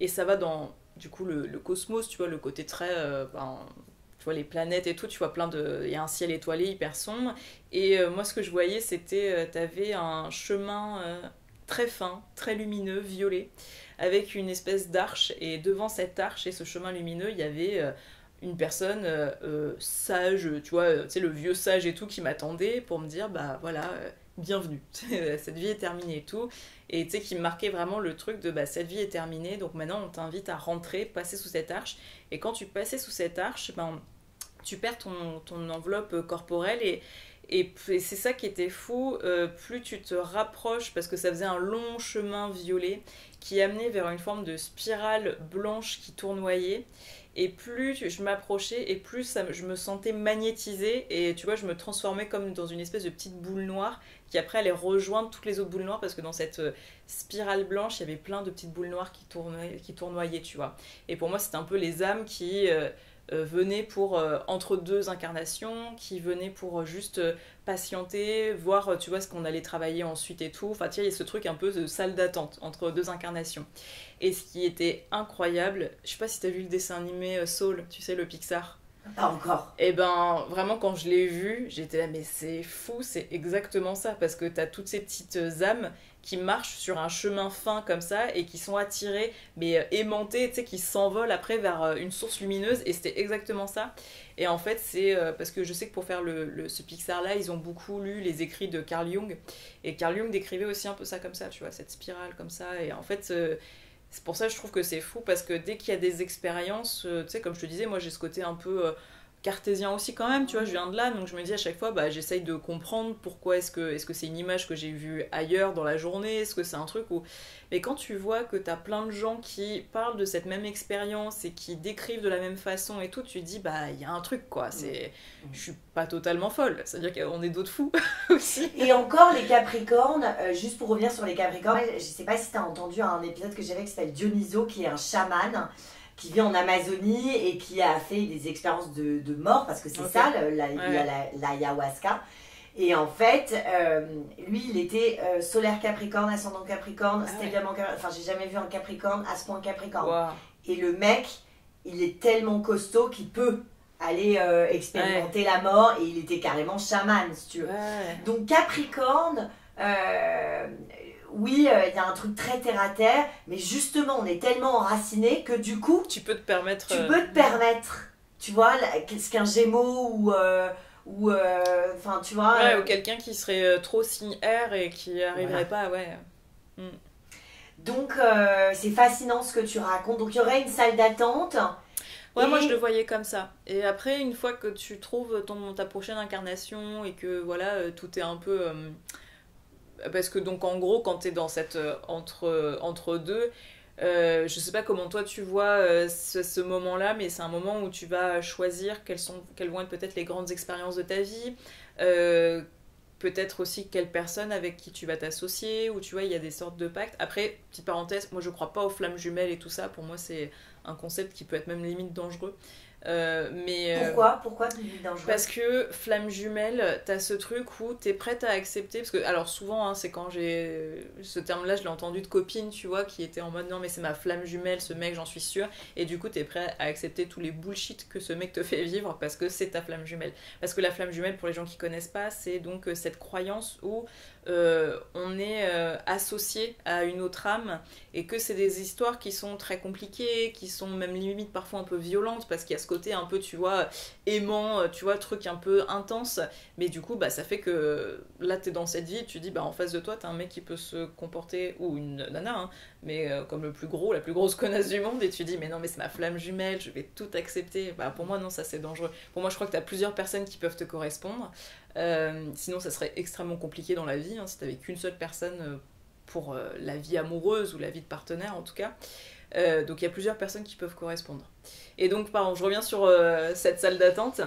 ça va dans, du coup, le cosmos, tu vois, le côté très... tu vois les planètes et tout, tu vois il y a un ciel étoilé hyper sombre et moi ce que je voyais c'était t'avais un chemin très fin, très lumineux, violet avec une espèce d'arche et devant cette arche et ce chemin lumineux il y avait une personne sage, tu vois, tu sais le vieux sage et tout qui m'attendait pour me dire bah voilà bienvenue, cette vie est terminée et tout, et tu sais qui me marquait vraiment le truc de bah cette vie est terminée donc maintenant on t'invite à rentrer, passer sous cette arche, et quand tu passais sous cette arche ben tu perds ton enveloppe corporelle et c'est ça qui était fou, plus tu te rapproches, parce que ça faisait un long chemin violet qui amenait vers une forme de spirale blanche qui tournoyait, et plus je m'approchais et plus je me sentais magnétisée et tu vois je me transformais comme dans une espèce de petite boule noire qui après allait rejoindre toutes les autres boules noires, parce que dans cette spirale blanche il y avait plein de petites boules noires qui tournoyaient, tu vois, et pour moi c'était un peu les âmes qui venaient pour entre deux incarnations, qui venaient pour juste patienter, voir tu vois ce qu'on allait travailler ensuite et tout. Enfin tu vois, il y a ce truc un peu de salle d'attente entre deux incarnations. Et ce qui était incroyable, je sais pas si t'as vu le dessin animé Soul, tu sais le Pixar. Pas encore. Et ben vraiment quand je l'ai vu, j'étais là mais c'est fou, c'est exactement ça parce que t'as toutes ces petites âmes qui marchent sur un chemin fin comme ça et qui sont attirées mais aimantées, tu sais, qui s'envolent après vers une source lumineuse et c'était exactement ça. Et en fait c'est parce que je sais que pour faire ce Pixar là ils ont beaucoup lu les écrits de Carl Jung et Carl Jung décrivait aussi un peu ça comme ça, tu vois, cette spirale comme ça et en fait c'est pour ça que je trouve que c'est fou, parce que dès qu'il y a des expériences, tu sais, comme je te disais, moi j'ai ce côté un peu cartésien aussi quand même, tu vois, je viens de là, donc je me dis à chaque fois, bah, j'essaye de comprendre pourquoi est-ce que c'est une image que j'ai vue ailleurs dans la journée, est-ce que c'est un truc où... Mais quand tu vois que t'as plein de gens qui parlent de cette même expérience et qui décrivent de la même façon et tout, tu te dis, bah, il y a un truc, quoi, je suis pas totalement folle, c'est-à-dire qu'on est d'autres fous aussi. Et encore les Capricornes, juste pour revenir sur les Capricornes, je sais pas si tu as entendu un épisode que j'avais qui s'appelle Dionyso, qui est un chaman qui vit en Amazonie et qui a fait des expériences de mort, parce que c'est ça, l'ayahuasca. Et en fait, lui, il était solaire Capricorne, ascendant Capricorne, stellium Capricorne. Enfin, j'ai jamais vu un Capricorne à ce point Capricorne. Wow. Et le mec, il est tellement costaud qu'il peut aller expérimenter la mort, et il était carrément chaman, si tu veux. Donc Capricorne, oui, il y a un truc très terre à terre, mais justement, on est tellement enraciné que du coup, tu peux te permettre, tu vois, ce qu'un Gémeaux ou enfin tu vois, ou quelqu'un qui serait trop signe R et qui arriverait pas, Donc c'est fascinant ce que tu racontes. Donc il y aurait une salle d'attente. Ouais, moi je le voyais comme ça. Et après, une fois que tu trouves ta prochaine incarnation et que voilà, tout est un peu... parce que donc en gros, quand t'es dans cette entre deux, je sais pas comment toi tu vois ce moment-là, mais c'est un moment où tu vas choisir quelles vont être peut-être les grandes expériences de ta vie, peut-être aussi quelle personne avec qui tu vas t'associer, ou tu vois, il y a des sortes de pactes. Après, petite parenthèse, moi je crois pas aux flammes jumelles et tout ça, pour moi c'est un concept qui peut être même limite dangereux. Pourquoi limite dangereux? Parce que flamme jumelle, t'as ce truc où t'es prête à accepter, parce que alors souvent hein, c'est quand j'ai ce terme-là, je l'ai entendu de copines, tu vois, qui étaient en mode non mais c'est ma flamme jumelle, ce mec, j'en suis sûre, et du coup t'es prêt à accepter tous les bullshit que ce mec te fait vivre parce que c'est ta flamme jumelle. Parce que la flamme jumelle, pour les gens qui connaissent pas, c'est donc cette croyance où on est associé à une autre âme, et que c'est des histoires qui sont très compliquées, qui sont même limite parfois un peu violentes, parce qu'il y a ce côté un peu, tu vois, aimant, tu vois, truc un peu intense, mais du coup, bah, ça fait que là, t'es dans cette vie, tu dis, bah, en face de toi, t'as un mec qui peut se comporter, ou une nana, hein, mais comme la plus grosse connasse du monde, et tu dis, mais non, mais c'est ma flamme jumelle, je vais tout accepter. Bah, pour moi, non, ça c'est dangereux. Pour moi, je crois que t'as plusieurs personnes qui peuvent te correspondre, sinon ça serait extrêmement compliqué dans la vie, hein, si t'avais qu'une seule personne pour la vie amoureuse ou la vie de partenaire en tout cas. Donc il y a plusieurs personnes qui peuvent correspondre. Et donc pardon, je reviens sur cette salle d'attente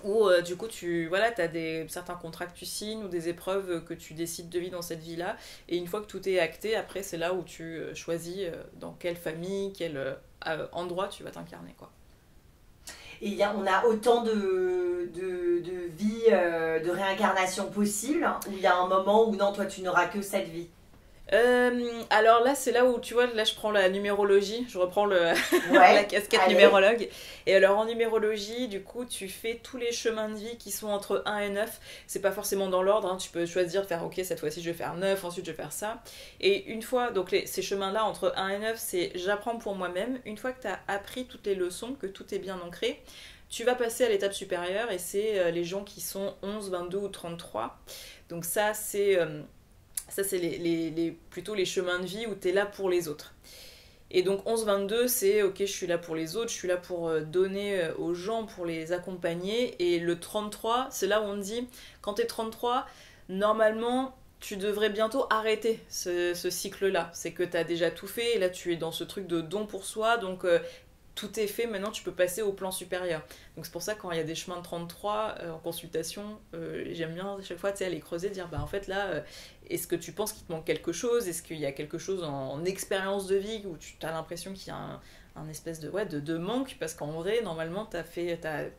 où du coup t'as certains contrats que tu signes ou des épreuves que tu décides de vivre dans cette vie-là, et une fois que tout est acté, après c'est là où tu choisis dans quelle famille, quel endroit tu vas t'incarner, quoi. Et on a autant de vies, de réincarnations possibles, où il y a un moment où non, toi tu n'auras que cette vie. Alors là, c'est là où tu vois, là je prends la numérologie, je reprends la casquette numérologue. Et alors en numérologie, du coup, tu fais tous les chemins de vie qui sont entre 1 et 9. C'est pas forcément dans l'ordre, hein. Tu peux choisir de faire ok, cette fois-ci je vais faire 9, ensuite je vais faire ça. Et une fois, donc ces chemins-là entre 1 et 9, c'est j'apprends pour moi-même. Une fois que tu as appris toutes les leçons, que tout est bien ancré, tu vas passer à l'étape supérieure, et c'est les gens qui sont 11, 22 ou 33. Donc ça, c'est plutôt les chemins de vie où tu es là pour les autres. Et donc 11-22, c'est ok, je suis là pour les autres, je suis là pour donner aux gens, pour les accompagner. Et le 33, c'est là où on te dit, quand t'es 33, normalement, tu devrais bientôt arrêter ce cycle-là. C'est que t'as déjà tout fait, et là tu es dans ce truc de don pour soi, donc tout est fait, maintenant tu peux passer au plan supérieur. Donc c'est pour ça quand il y a des chemins de 33 en consultation, j'aime bien à chaque fois aller creuser, dire bah en fait là, est-ce que tu penses qu'il te manque quelque chose? Est-ce qu'il y a quelque chose en expérience de vie où tu as l'impression qu'il y a un espèce de manque, parce qu'en vrai normalement t'as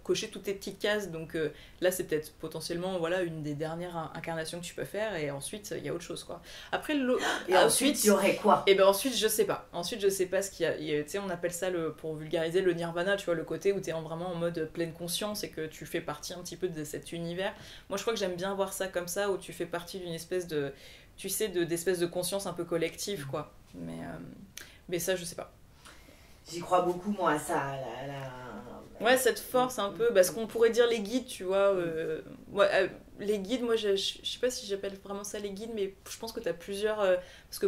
coché toutes tes petites cases, donc là c'est peut-être potentiellement une des dernières incarnations que tu peux faire, et ensuite il y a autre chose quoi. Après ensuite il y aurait quoi? Et ben ensuite je sais pas ce qu'il y a, tu sais, on appelle ça pour vulgariser le nirvana, tu vois, le côté où t'es vraiment en mode pleine conscience et que tu fais partie un petit peu de cet univers. Moi je crois que j'aime bien voir ça comme ça, où tu fais partie d'une espèce de, tu sais, d'espèce de conscience un peu collective quoi, mais ça je sais pas. J'y crois beaucoup, moi, à ça. Ouais, cette force un peu, ce qu'on pourrait dire les guides, tu vois. Les guides, moi, je sais pas si j'appelle vraiment ça les guides, mais je pense que t'as plusieurs... parce que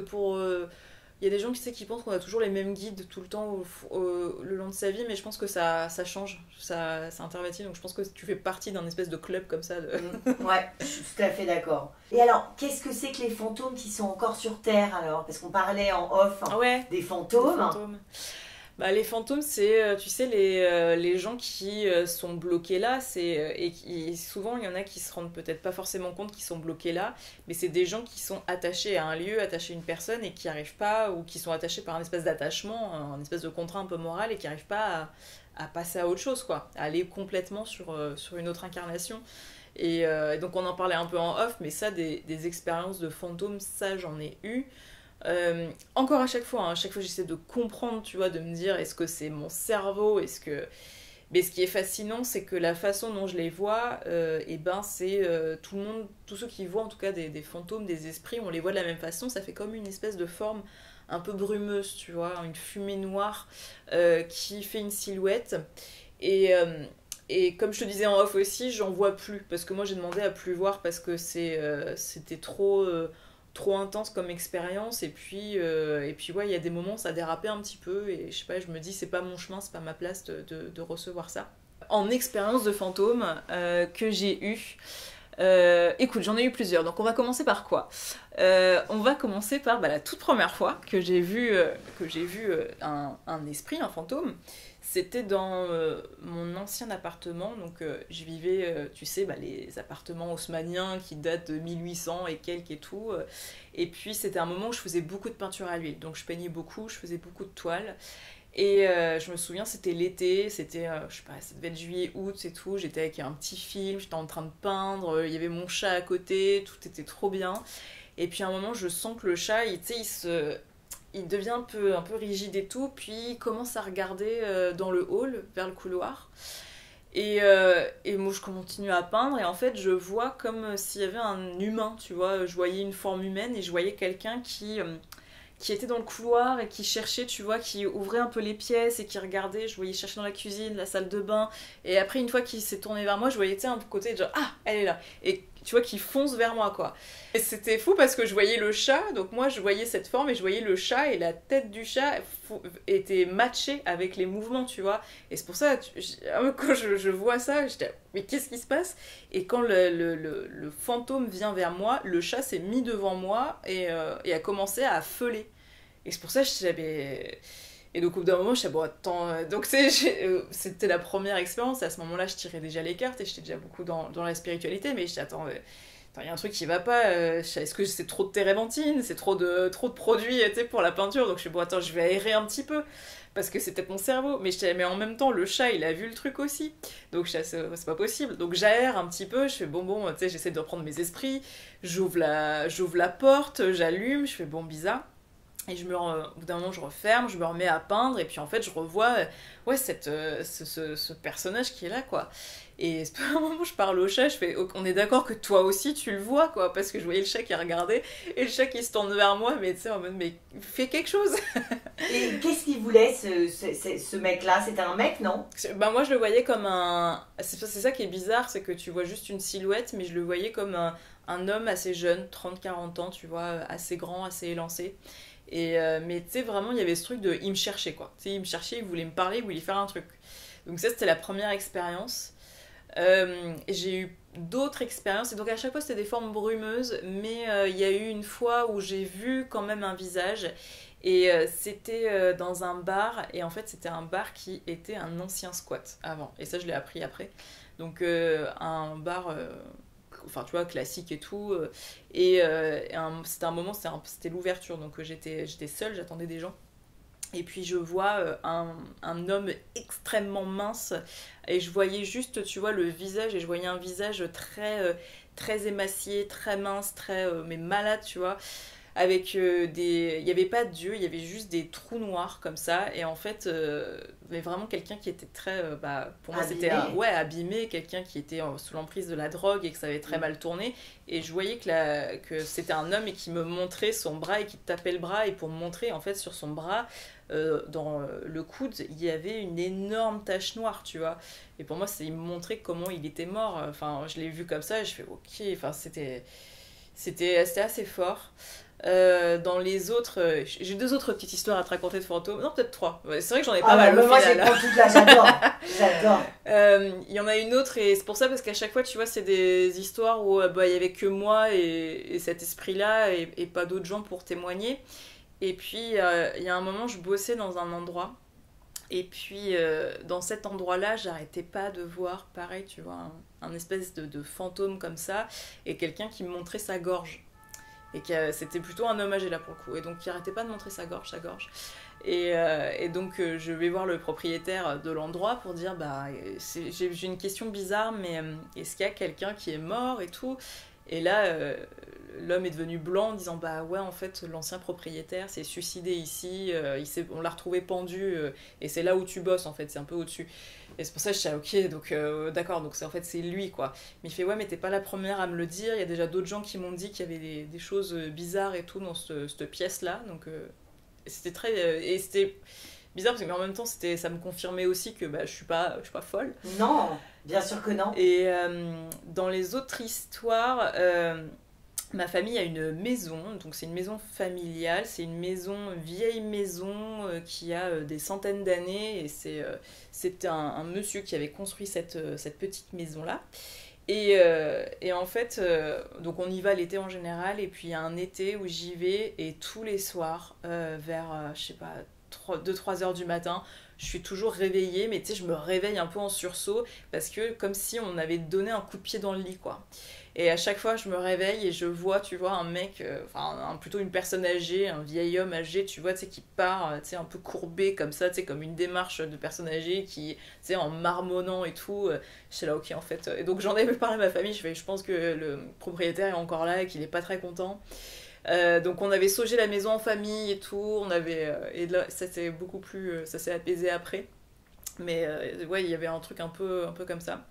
il y a des gens qui pensent qu'on a toujours les mêmes guides tout le temps le long de sa vie, mais je pense que ça change, ça intervertit, donc je pense que tu fais partie d'un espèce de club comme ça. Ouais, je suis tout à fait d'accord. Et alors, qu'est-ce que c'est que les fantômes qui sont encore sur Terre, alors? Parce qu'on parlait en off des fantômes. Des fantômes. Les fantômes, c'est, tu sais, les gens qui sont bloqués là, et souvent il y en a qui se rendent peut-être pas forcément compte qu'ils sont bloqués là, mais c'est des gens qui sont attachés à un lieu, attachés à une personne, et qui n'arrivent pas, ou qui sont attachés par un espèce d'attachement, un espèce de contrat un peu moral, et qui n'arrivent pas à passer à autre chose, quoi, à aller complètement sur une autre incarnation. Et donc on en parlait un peu en off, mais ça, des expériences de fantômes, ça j'en ai eu. Encore à chaque fois j'essaie de comprendre, tu vois, de me dire est-ce que c'est mon cerveau, mais ce qui est fascinant, c'est que la façon dont je les vois, c'est tout le monde, tous ceux qui voient en tout cas des fantômes, des esprits, on les voit de la même façon, ça fait comme une espèce de forme un peu brumeuse, tu vois, une fumée noire qui fait une silhouette, et comme je te disais en off aussi, j'en vois plus, parce que moi j'ai demandé à plus voir, parce que c'était trop intense comme expérience, et puis ouais, il y a des moments ça dérapait un petit peu, et je sais pas, je me dis c'est pas mon chemin, c'est pas ma place de recevoir ça. En expérience de fantôme que j'ai eu, écoute, j'en ai eu plusieurs, donc on va commencer par quoi? On va commencer par la toute première fois que j'ai vu un esprit, un fantôme. C'était dans mon ancien appartement, donc je vivais, tu sais, les appartements haussmanniens qui datent de 1800 et quelques et tout. Et puis c'était un moment où je faisais beaucoup de peinture à l'huile, donc je peignais beaucoup, je faisais beaucoup de toiles. Et je me souviens, c'était l'été, c'était, je sais pas, ça devait être juillet, août et tout, j'étais avec un petit film, j'étais en train de peindre, il y avait mon chat à côté, tout était trop bien. Et puis à un moment, je sens que le chat, il devient un peu rigide et tout, puis il commence à regarder dans le hall, vers le couloir. Et moi, je continue à peindre, et en fait, je vois comme s'il y avait un humain, tu vois. Je voyais une forme humaine, et je voyais quelqu'un qui était dans le couloir et qui cherchait, tu vois, qui ouvrait un peu les pièces et qui regardait. Je voyais chercher dans la cuisine, la salle de bain. Et après, une fois qu'il s'est tourné vers moi, je voyais, tu sais, un côté genre, ah, elle est là. Et tu vois, qui fonce vers moi, quoi. Et c'était fou parce que je voyais le chat, donc moi, je voyais cette forme et je voyais le chat, et la tête du chat était matchée avec les mouvements, tu vois. Et c'est pour ça, quand je vois ça, j'étais, mais qu'est-ce qui se passe? Et quand le fantôme vient vers moi, le chat s'est mis devant moi et a commencé à feuler. Et c'est pour ça que j'avais... Et donc au bout d'un moment, je disais, bon, attends... Donc c'était la première expérience, et à ce moment-là, je tirais déjà les cartes, et j'étais déjà beaucoup dans la spiritualité, mais je disais, attends, il y a un truc qui va pas, est-ce que c'est trop de térébenthine, c'est trop de produits, tu sais, pour la peinture? Donc je suis bon, attends, je vais aérer un petit peu, parce que c'est peut-être mon cerveau. Mais en même temps, le chat, il a vu le truc aussi, donc je disais, c'est pas possible. Donc j'aère un petit peu, je fais bon, tu sais, j'essaie de reprendre mes esprits, j'ouvre la porte, j'allume, je fais bon, bizarre. Et au bout d'un moment, je referme, je me remets à peindre, et puis en fait, je revois ce personnage qui est là, quoi. Et à un moment, je parle au chat, je fais, on est d'accord que toi aussi, tu le vois, quoi, parce que je voyais le chat qui regardait, et le chat qui se tourne vers moi, mais tu sais, en mode, mais fais quelque chose. Et qu'est-ce qu'il voulait, ce mec-là? C'était un mec, non? Moi, je le voyais comme un... C'est ça qui est bizarre, c'est que tu vois juste une silhouette, mais je le voyais comme un homme assez jeune, 30-40 ans, tu vois, assez grand, assez élancé. Mais tu sais, vraiment, il y avait ce truc de... Il me cherchait, quoi. Tu sais, il me cherchait, il voulait me parler, il voulait faire un truc. Donc ça, c'était la première expérience. J'ai eu d'autres expériences, et donc à chaque fois c'était des formes brumeuses, mais il y a eu une fois où j'ai vu quand même un visage, et c'était dans un bar, et en fait c'était un bar qui était un ancien squat avant, et ça je l'ai appris après. Donc un bar, enfin tu vois, classique et tout, c'était un moment, c'était l'ouverture, donc j'étais seule, j'attendais des gens. Et puis je vois un homme extrêmement mince, et je voyais juste, tu vois, le visage, et je voyais un visage très émacié, très mince, mais malade, tu vois, avec il n'y avait pas d'yeux, il y avait juste des trous noirs comme ça, et en fait, mais vraiment quelqu'un qui était pour moi abîmé. c'était abîmé, quelqu'un qui était sous l'emprise de la drogue et que ça avait très mal tourné, et je voyais que c'était un homme et qui me montrait son bras et qui tapait le bras, et pour me montrer en fait sur son bras, dans le coude, il y avait une énorme tache noire, tu vois. Et pour moi, il me montrait comment il était mort. Enfin, je l'ai vu comme ça et je fais ok. Enfin, c'était assez fort. Dans les autres, j'ai 2 autres petites histoires à te raconter de fantômes. Non, peut-être 3. Ouais, c'est vrai que j'en ai pas mal au moi, final. j'ai toute là, j'adore. J'adore. Il y en a une autre, et c'est pour ça, parce qu'à chaque fois, tu vois, c'est des histoires où il y avait que moi et cet esprit-là, et pas d'autres gens pour témoigner. Et puis, il y a un moment, je bossais dans un endroit. Et puis, dans cet endroit-là, j'arrêtais pas de voir, pareil, tu vois, un espèce de fantôme comme ça. Et quelqu'un qui me montrait sa gorge. Et c'était plutôt un homme âgé, là, pour le coup. Et donc, il arrêtait pas de montrer sa gorge. Et donc, je vais voir le propriétaire de l'endroit pour dire, j'ai une question bizarre, mais est-ce qu'il y a quelqu'un qui est mort et tout ? Et là, l'homme est devenu blanc en disant ouais, en fait, l'ancien propriétaire s'est suicidé ici, on l'a retrouvé pendu, et c'est là où tu bosses, en fait, c'est un peu au-dessus. Et c'est pour ça que je suis ok, donc d'accord, donc en fait c'est lui, quoi. Mais il fait ouais, mais t'es pas la première à me le dire, il y a déjà d'autres gens qui m'ont dit qu'il y avait des choses bizarres et tout dans cette pièce-là, donc c'était et c'était bizarre parce que, mais en même temps ça me confirmait aussi que je suis pas folle. Non, bien sûr que non. Et dans les autres histoires, ma famille a une maison, donc c'est une maison familiale, c'est une vieille maison qui a des centaines d'années, et c'est un monsieur qui avait construit cette petite maison-là. Et en fait, donc on y va l'été en général, et puis il y a un été où j'y vais, et tous les soirs, vers, je sais pas, 2-3 heures du matin, je suis toujours réveillée, mais tu sais, je me réveille un peu en sursaut, parce que comme si on m'avait donné un coup de pied dans le lit, quoi. Et à chaque fois, je me réveille et je vois, tu vois, un mec, plutôt une personne âgée, un vieil homme âgé, tu vois, tu sais, qui part, tu sais, un peu courbé comme ça, tu sais, comme une démarche de personne âgée, qui, tu sais, en marmonnant et tout. Je suis là, ok, en fait. Et donc, j'en ai parlé à ma famille, je pense que le propriétaire est encore là et qu'il est pas très content. Donc on avait saugé la maison en famille et tout, et là ça s'est beaucoup plus, ça s'est apaisé après, mais ouais, il y avait un truc un peu comme ça.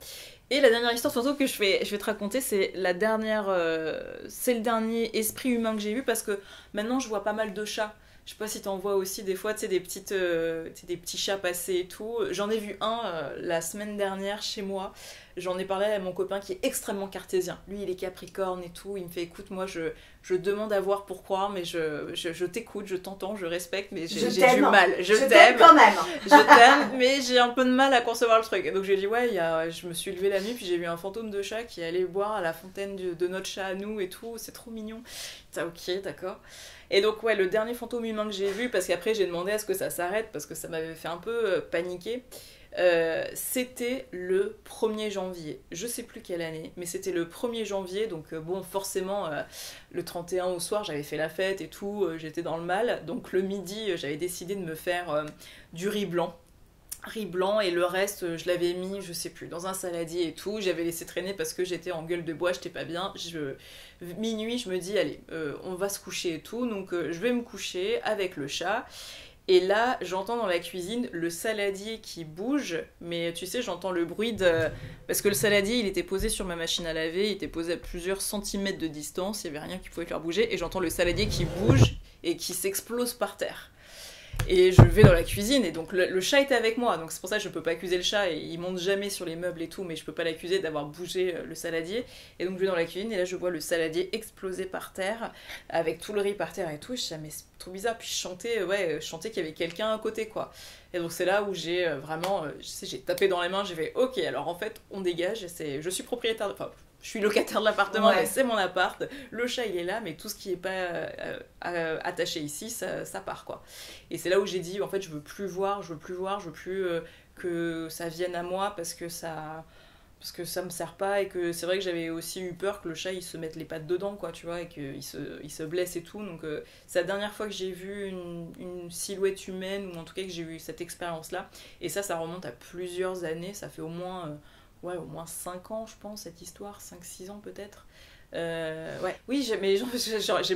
Et la dernière histoire surtout que je vais te raconter, c'est c'est le dernier esprit humain que j'ai vu, parce que maintenant je vois pas mal de chats. Je sais pas si t'en vois aussi des fois, tu sais, des petits chats passer et tout. J'en ai vu un la semaine dernière chez moi. J'en ai parlé à mon copain qui est extrêmement cartésien. Lui, il est capricorne et tout. Il me fait, écoute, moi, je demande à voir pourquoi, mais je t'écoute, je t'entends, je respecte, mais j'ai du mal. Je t'aime quand même. Je t'aime, mais j'ai un peu de mal à concevoir le truc. Et donc, je lui ai dit, ouais, je me suis levée la nuit, puis j'ai vu un fantôme de chat qui allait boire à la fontaine de notre chat à nous et tout. C'est trop mignon. Ça, ok, d'accord. Et donc, ouais, le dernier fantôme humain que j'ai vu, parce qu'après j'ai demandé à ce que ça s'arrête, parce que ça m'avait fait un peu paniquer, c'était le 1er janvier. Je sais plus quelle année, mais c'était le 1er janvier, donc bon, forcément, le 31 au soir, j'avais fait la fête et tout, j'étais dans le mal, donc le midi, j'avais décidé de me faire du riz blanc, et le reste je l'avais mis, je sais plus, dans un saladier et tout, j'avais laissé traîner parce que j'étais en gueule de bois, j'étais pas bien. Minuit, je me dis allez, on va se coucher et tout, donc je vais me coucher avec le chat. Et là, j'entends dans la cuisine le saladier qui bouge, mais tu sais, j'entends le bruit parce que le saladier, il était posé sur ma machine à laver, il était posé à plusieurs centimètres de distance, il n'y avait rien qui pouvait le faire bouger, et j'entends le saladier qui bouge et qui s'explose par terre. Et je vais dans la cuisine, et donc le chat était avec moi, donc c'est pour ça que je peux pas accuser le chat, et il monte jamais sur les meubles et tout, mais je peux pas l'accuser d'avoir bougé le saladier. Et donc je vais dans la cuisine, et là je vois le saladier exploser par terre, avec tout le riz par terre et tout, et je dis, ah, mais c'est trop bizarre, puis je chantais qu'il y avait quelqu'un à côté, quoi. Et donc c'est là où j'ai vraiment, j'ai tapé dans les mains, j'ai fait, ok, alors en fait, on dégage, je suis propriétaire, enfin, je suis locataire de l'appartement, mais c'est mon appart, le chat il est là, mais tout ce qui est pas attaché ici, ça part, quoi. Et c'est là où j'ai dit, en fait, je veux plus que ça vienne à moi parce que ça me sert pas, et que c'est vrai que j'avais aussi eu peur que le chat il se mette les pattes dedans, quoi, tu vois, et qu'il se blesse et tout. Donc c'est la dernière fois que j'ai vu une silhouette humaine, ou en tout cas que j'ai eu cette expérience là, et ça remonte à plusieurs années, ça fait au moins 5 ans, je pense, cette histoire, 5-6 ans peut-être. Oui, j'ai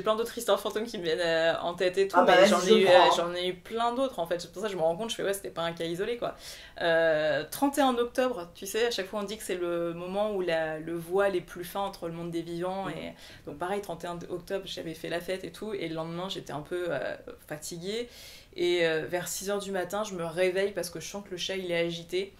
plein d'autres histoires fantômes qui me viennent en tête et tout, mais j'en ai eu plein d'autres en fait. C'est pour ça que je me rends compte, je fais c'était pas un cas isolé, quoi. 31 octobre, tu sais, à chaque fois on dit que c'est le moment où le voile est plus fin entre le monde des vivants, et donc pareil, 31 octobre, j'avais fait la fête et tout, et le lendemain j'étais un peu fatiguée, et vers 6h du matin, je me réveille parce que je sens que le chat il est agité.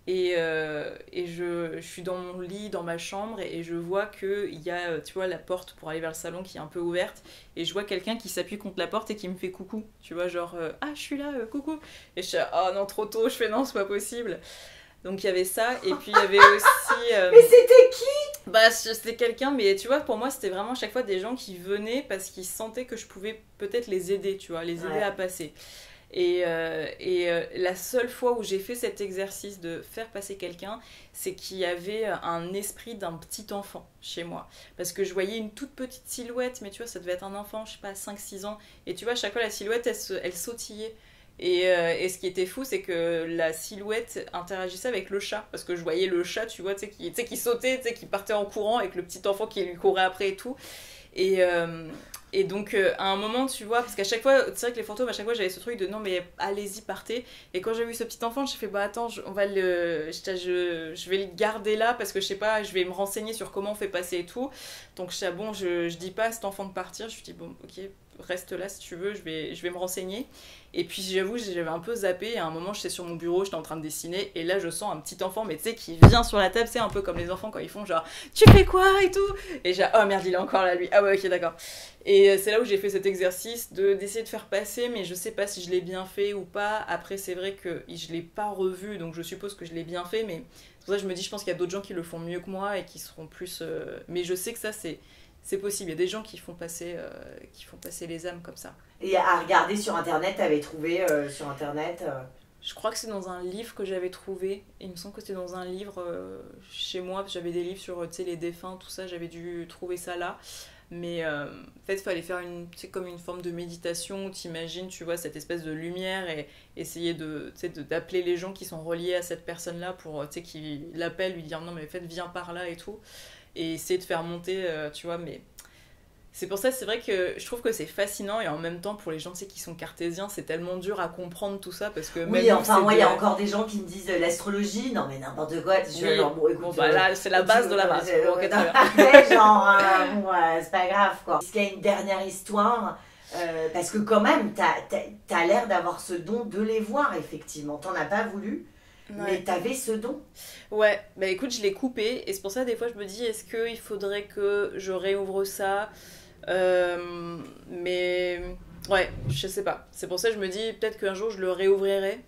Et je suis dans mon lit, dans ma chambre, et je vois qu'il y a, tu vois, la porte pour aller vers le salon qui est un peu ouverte, et je vois quelqu'un qui s'appuie contre la porte et qui me fait coucou, tu vois, genre ah, je suis là, coucou. Et je suis oh non, trop tôt, je fais non, c'est pas possible. Donc il y avait ça, et puis il y avait aussi mais c'était qui? Bah c'était quelqu'un, mais tu vois, pour moi c'était vraiment à chaque fois des gens qui venaient parce qu'ils sentaient que je pouvais peut-être les aider, tu vois, les aider à passer. Et la seule fois où j'ai fait cet exercice de faire passer quelqu'un, c'est qu'il y avait un esprit d'un petit enfant chez moi. Parce que je voyais une toute petite silhouette, mais tu vois, ça devait être un enfant, je sais pas, 5-6 ans. Et tu vois, à chaque fois, la silhouette, elle sautillait. Et ce qui était fou, c'est que la silhouette interagissait avec le chat. Parce que je voyais le chat, tu vois, qui sautait, qui partait en courant, avec le petit enfant qui lui courait après et tout. Et donc à un moment, tu vois, parce qu'à chaque fois, c'est vrai que les fantômes, à chaque fois j'avais ce truc de non mais allez-y, partez. Et quand j'ai vu ce petit enfant, j'ai fait bah attends, je vais le garder là parce que je sais pas, je vais me renseigner sur comment on fait passer et tout. Donc je dis pas à cet enfant de partir, je lui dis bon ok, reste là si tu veux, je vais me renseigner. Et puis j'avoue, j'avais un peu zappé, et à un moment j'étais sur mon bureau, j'étais en train de dessiner, et là je sens un petit enfant, mais tu sais, qui vient sur la table, c'est un peu comme les enfants quand ils font genre tu fais quoi et tout, et j'ai oh merde, il est encore là lui, ah ouais ok d'accord. Et c'est là où j'ai fait cet exercice d'essayer de faire passer, mais je sais pas si je l'ai bien fait ou pas. Après c'est vrai que je l'ai pas revu, donc je suppose que je l'ai bien fait, mais c'est pour ça que je me dis, je pense qu'il y a d'autres gens qui le font mieux que moi et qui seront plus mais je sais que ça c'est possible, il y a des gens qui font passer les âmes comme ça. Et à regarder sur internet, t'avais trouvé sur internet Je crois que c'est dans un livre que j'avais trouvé. Il me semble que c'était dans un livre chez moi, parce que j'avais des livres sur les défunts, tout ça, j'avais dû trouver ça là. Mais en fait, il fallait faire comme une forme de méditation où t'imagines, tu vois, cette espèce de lumière, et essayer d'appeler les gens qui sont reliés à cette personne-là pour qu'ils l'appellent, lui dire non mais en fait viens par là et tout. Et essayer de faire monter, tu vois, mais c'est pour ça, c'est vrai que je trouve que c'est fascinant, et en même temps pour les gens qui sont cartésiens, c'est tellement dur à comprendre tout ça, parce que oui, même enfin moi il y a encore des gens qui me disent l'astrologie, non mais n'importe quoi, oui. Genre, bon écoute, bah là c'est la base de la base. Genre c'est pas grave quoi. Est-ce qu'il y a une dernière histoire parce que quand même t'as l'air d'avoir ce don de les voir, effectivement, t'en as pas voulu. Ouais. Mais t'avais ce don. Ouais, bah écoute, je l'ai coupé, et c'est pour ça des fois je me dis, est-ce qu'il faudrait que je réouvre ça, mais ouais, je sais pas. C'est pour ça que je me dis, peut-être qu'un jour je le réouvrirai,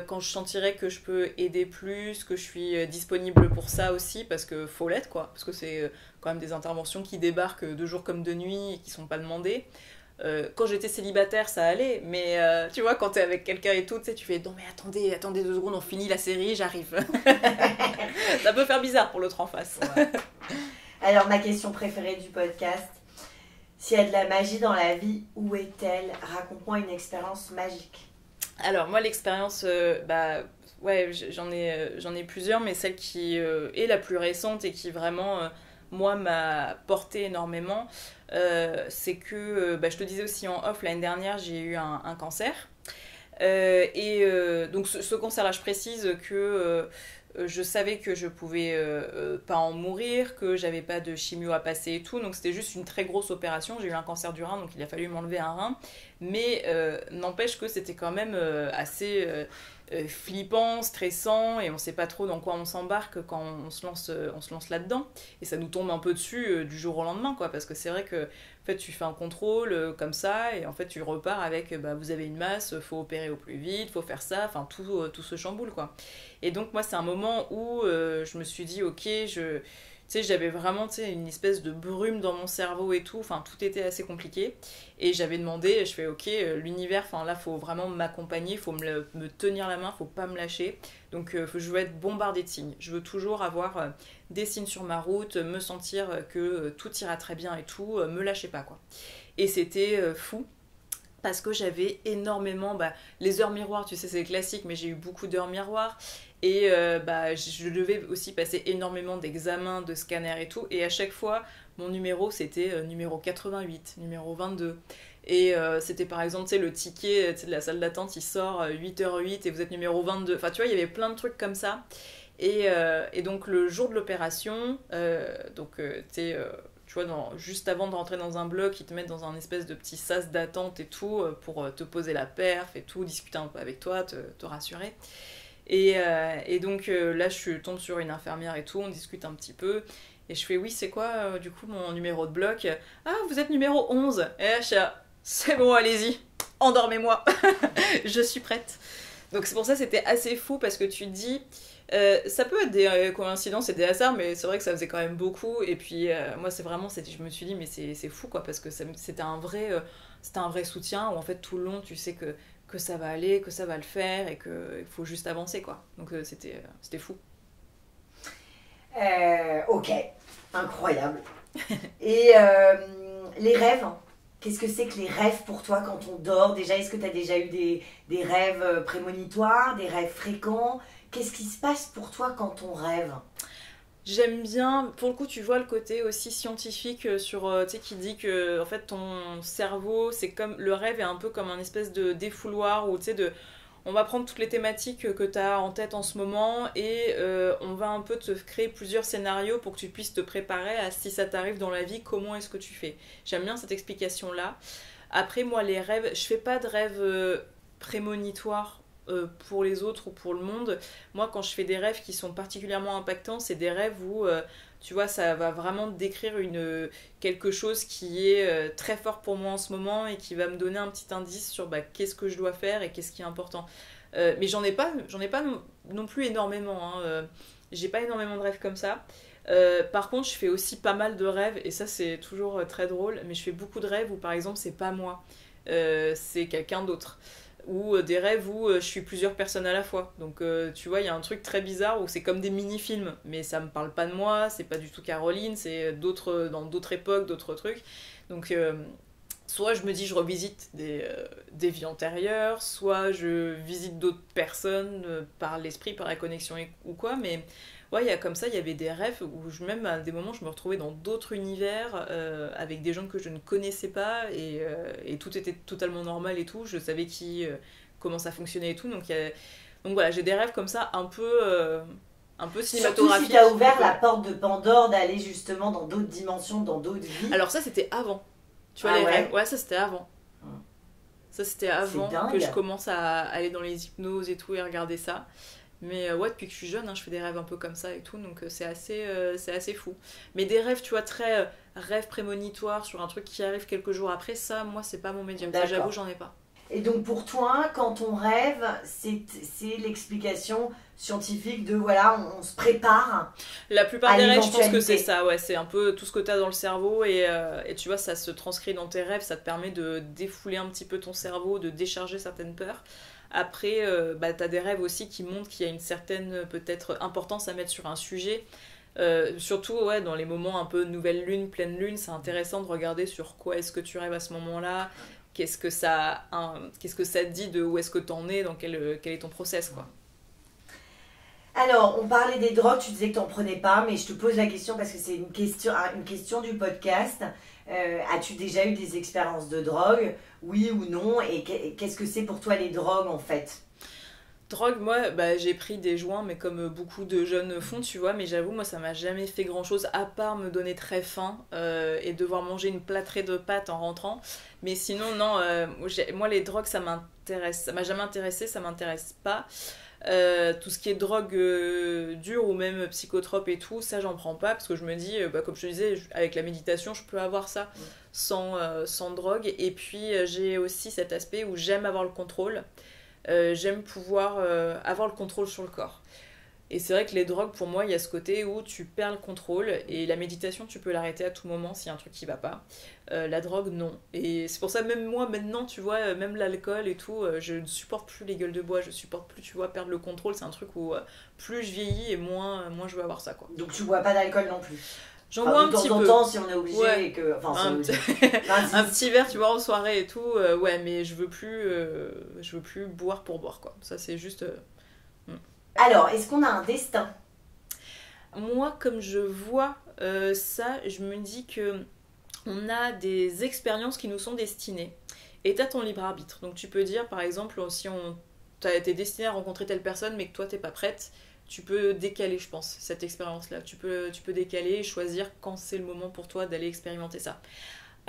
quand je sentirai que je peux aider plus, que je suis disponible pour ça aussi, parce que faut l'être quoi, parce que c'est quand même des interventions qui débarquent de jour comme de nuit et qui sont pas demandées. Quand j'étais célibataire ça allait, mais tu vois, quand t'es avec quelqu'un et tout, tu fais non mais attendez 2 secondes, on finit la série, j'arrive. Ça peut faire bizarre pour l'autre en face. Ouais. Alors ma question préférée du podcast, s'il y a de la magie dans la vie, où est-elle? Raconte-moi une expérience magique. Alors moi l'expérience, ouais, j'en ai plusieurs, mais celle qui est la plus récente et qui vraiment moi m'a porté énormément, c'est que je te disais aussi en off, l'année dernière j'ai eu un cancer, donc ce cancer là, je précise que je savais que je pouvais pas en mourir, que j'avais pas de chimio à passer et tout, donc c'était juste une très grosse opération. J'ai eu un cancer du rein, donc il a fallu m'enlever un rein, mais n'empêche que c'était quand même assez flippant, stressant, et on sait pas trop dans quoi on s'embarque quand on se lance là-dedans, et ça nous tombe un peu dessus du jour au lendemain, quoi, parce que c'est vrai que en fait, tu fais un contrôle comme ça, et en fait tu repars avec vous avez une masse, faut opérer au plus vite, faut faire ça, enfin tout se chamboule, quoi. Et donc moi c'est un moment où je me suis dit ok, tu sais, j'avais vraiment une espèce de brume dans mon cerveau et tout, enfin tout était assez compliqué. Et j'avais demandé, je fais ok, l'univers, enfin là faut vraiment m'accompagner, faut me tenir la main, faut pas me lâcher. Donc je veux être bombardée de signes. Je veux toujours avoir des signes sur ma route, me sentir que tout ira très bien et tout, me lâchez pas, quoi. Et c'était fou. Parce que j'avais énormément, les heures miroirs, tu sais c'est classique, mais j'ai eu beaucoup d'heures miroirs. Et je devais aussi passer énormément d'examens, de scanners et tout. Et à chaque fois, mon numéro, c'était numéro 88, numéro 22. Et c'était par exemple, tu sais, le ticket de la salle d'attente, il sort 8h08 et vous êtes numéro 22. Enfin, tu vois, il y avait plein de trucs comme ça. Et donc, le jour de l'opération, tu vois, juste avant de rentrer dans un bloc, ils te mettent dans un espèce de petit sas d'attente et tout, pour te poser la perf et tout, discuter un peu avec toi, te rassurer. Et donc là, je tombe sur une infirmière et tout, on discute un petit peu. Et je fais, oui, c'est quoi du coup mon numéro de bloc? Ah, vous êtes numéro 11. Et là, je suis là, c'est bon, allez-y, endormez-moi, je suis prête. Donc c'est pour ça que c'était assez fou, parce que tu te dis, ça peut être des coïncidences et des hasards, mais c'est vrai que ça faisait quand même beaucoup. Et puis moi, c'est vraiment, je me suis dit, mais c'est fou, quoi, parce que c'était un vrai soutien, où en fait tout le long, tu sais que ça va aller, que ça va le faire, et qu'il faut juste avancer, quoi. Donc c'était fou. Ok, incroyable. Et les rêves, qu'est-ce que c'est que les rêves pour toi quand on dort? Déjà, est-ce que tu as déjà eu des rêves prémonitoires, des rêves fréquents? Qu'est-ce qui se passe pour toi quand on rêve? J'aime bien, pour le coup, tu vois le côté aussi scientifique sur, tu sais, qui dit que en fait ton cerveau, c'est comme le rêve est un peu comme un espèce de défouloir où tu sais on va prendre toutes les thématiques que tu as en tête en ce moment et on va un peu te créer plusieurs scénarios pour que tu puisses te préparer à si ça t'arrive dans la vie, comment est-ce que tu fais. J'aime bien cette explication-là. Après, moi, les rêves, je fais pas de rêves prémonitoires pour les autres ou pour le monde. Moi, quand je fais des rêves qui sont particulièrement impactants, c'est des rêves où tu vois, ça va vraiment décrire quelque chose qui est très fort pour moi en ce moment et qui va me donner un petit indice sur qu'est-ce que je dois faire et qu'est-ce qui est important. Mais j'en ai pas non plus énormément, hein. J'ai pas énormément de rêves comme ça. Par contre, je fais aussi pas mal de rêves, et ça c'est toujours très drôle, mais je fais beaucoup de rêves où par exemple c'est pas moi, c'est quelqu'un d'autre. Ou des rêves où je suis plusieurs personnes à la fois. Donc tu vois, il y a un truc très bizarre où c'est comme des mini-films, mais ça me parle pas de moi, c'est pas du tout Caroline, c'est dans d'autres époques, d'autres trucs. Donc soit je me dis je revisite des vies antérieures, soit je visite d'autres personnes par l'esprit, par la connexion ou quoi, mais ouais, il y avait des rêves où même à des moments je me retrouvais dans d'autres univers avec des gens que je ne connaissais pas et tout était totalement normal et tout, je savais comment ça fonctionnait et tout, donc voilà, j'ai des rêves comme ça un peu cinématographiques. Surtout si tu as ouvert la porte de Pandore d'aller justement dans d'autres dimensions, dans d'autres vies. Alors ça c'était avant, tu vois, les rêves, ouais, ça c'était avant. Ça c'était avant que je commence à aller dans les hypnoses et tout et regarder ça. Mais ouais, depuis que je suis jeune, hein, je fais des rêves un peu comme ça et tout, donc c'est assez fou. Mais des rêves, tu vois, très rêves prémonitoires sur un truc qui arrive quelques jours après, ça, moi, c'est pas mon médium. Ça, j'avoue, j'en ai pas. Et donc pour toi, quand on rêve, c'est l'explication scientifique de voilà, on se prépare. La plupart des rêves, je pense que c'est ça, ouais, c'est un peu tout ce que tu as dans le cerveau et tu vois, ça se transcrit dans tes rêves, ça te permet de défouler un petit peu ton cerveau, de décharger certaines peurs. Après, t'as des rêves aussi qui montrent qu'il y a une certaine peut-être importance à mettre sur un sujet. Surtout ouais, dans les moments un peu nouvelle lune, pleine lune, c'est intéressant de regarder sur quoi est-ce que tu rêves à ce moment-là, qu'est-ce que ça dit de où est-ce que t'en es, dans quel est ton process, quoi. Alors, on parlait des drogues, tu disais que t'en prenais pas, mais je te pose la question parce que c'est une question du podcast. As-tu déjà eu des expériences de drogue, oui ou non, et qu'est-ce que c'est pour toi les drogues en fait? Drogue, moi, bah, j'ai pris des joints, mais comme beaucoup de jeunes font, tu vois, mais j'avoue, moi, ça m'a jamais fait grand-chose, à part me donner très faim et devoir manger une plâtrée de pâtes en rentrant. Mais sinon, non, moi, les drogues, ça m'intéresse, ça m'a jamais intéressé, ça m'intéresse pas. Tout ce qui est drogue dure ou même psychotrope et tout, ça, j'en prends pas, parce que je me dis, bah, comme je te disais, avec la méditation, je peux avoir ça sans drogue. Et puis, j'ai aussi cet aspect où j'aime avoir le contrôle. J'aime pouvoir avoir le contrôle sur le corps. Et c'est vrai que les drogues, pour moi, il y a ce côté où tu perds le contrôle et la méditation, tu peux l'arrêter à tout moment s'il y a un truc qui va pas. La drogue, non. Et c'est pour ça, même moi, maintenant, tu vois, même l'alcool et tout, je ne supporte plus les gueules de bois, je supporte plus, tu vois, perdre le contrôle. C'est un truc où plus je vieillis et moins je veux avoir ça, quoi. Donc tu bois pas d'alcool non plus? J'en bois un petit peu. De temps en temps, si on est obligé ouais. et que... Enfin, un petit verre, tu vois, en soirée et tout. Ouais, mais je veux plus boire pour boire, quoi. Ça, c'est juste... Alors, est-ce qu'on a un destin? Moi, comme je vois ça, je me dis que on a des expériences qui nous sont destinées. Et t'as ton libre arbitre. Donc tu peux dire, par exemple, si t'as été destiné à rencontrer telle personne, mais que toi, t'es pas prête, tu peux décaler, je pense, cette expérience-là. Tu peux décaler et choisir quand c'est le moment pour toi d'aller expérimenter ça.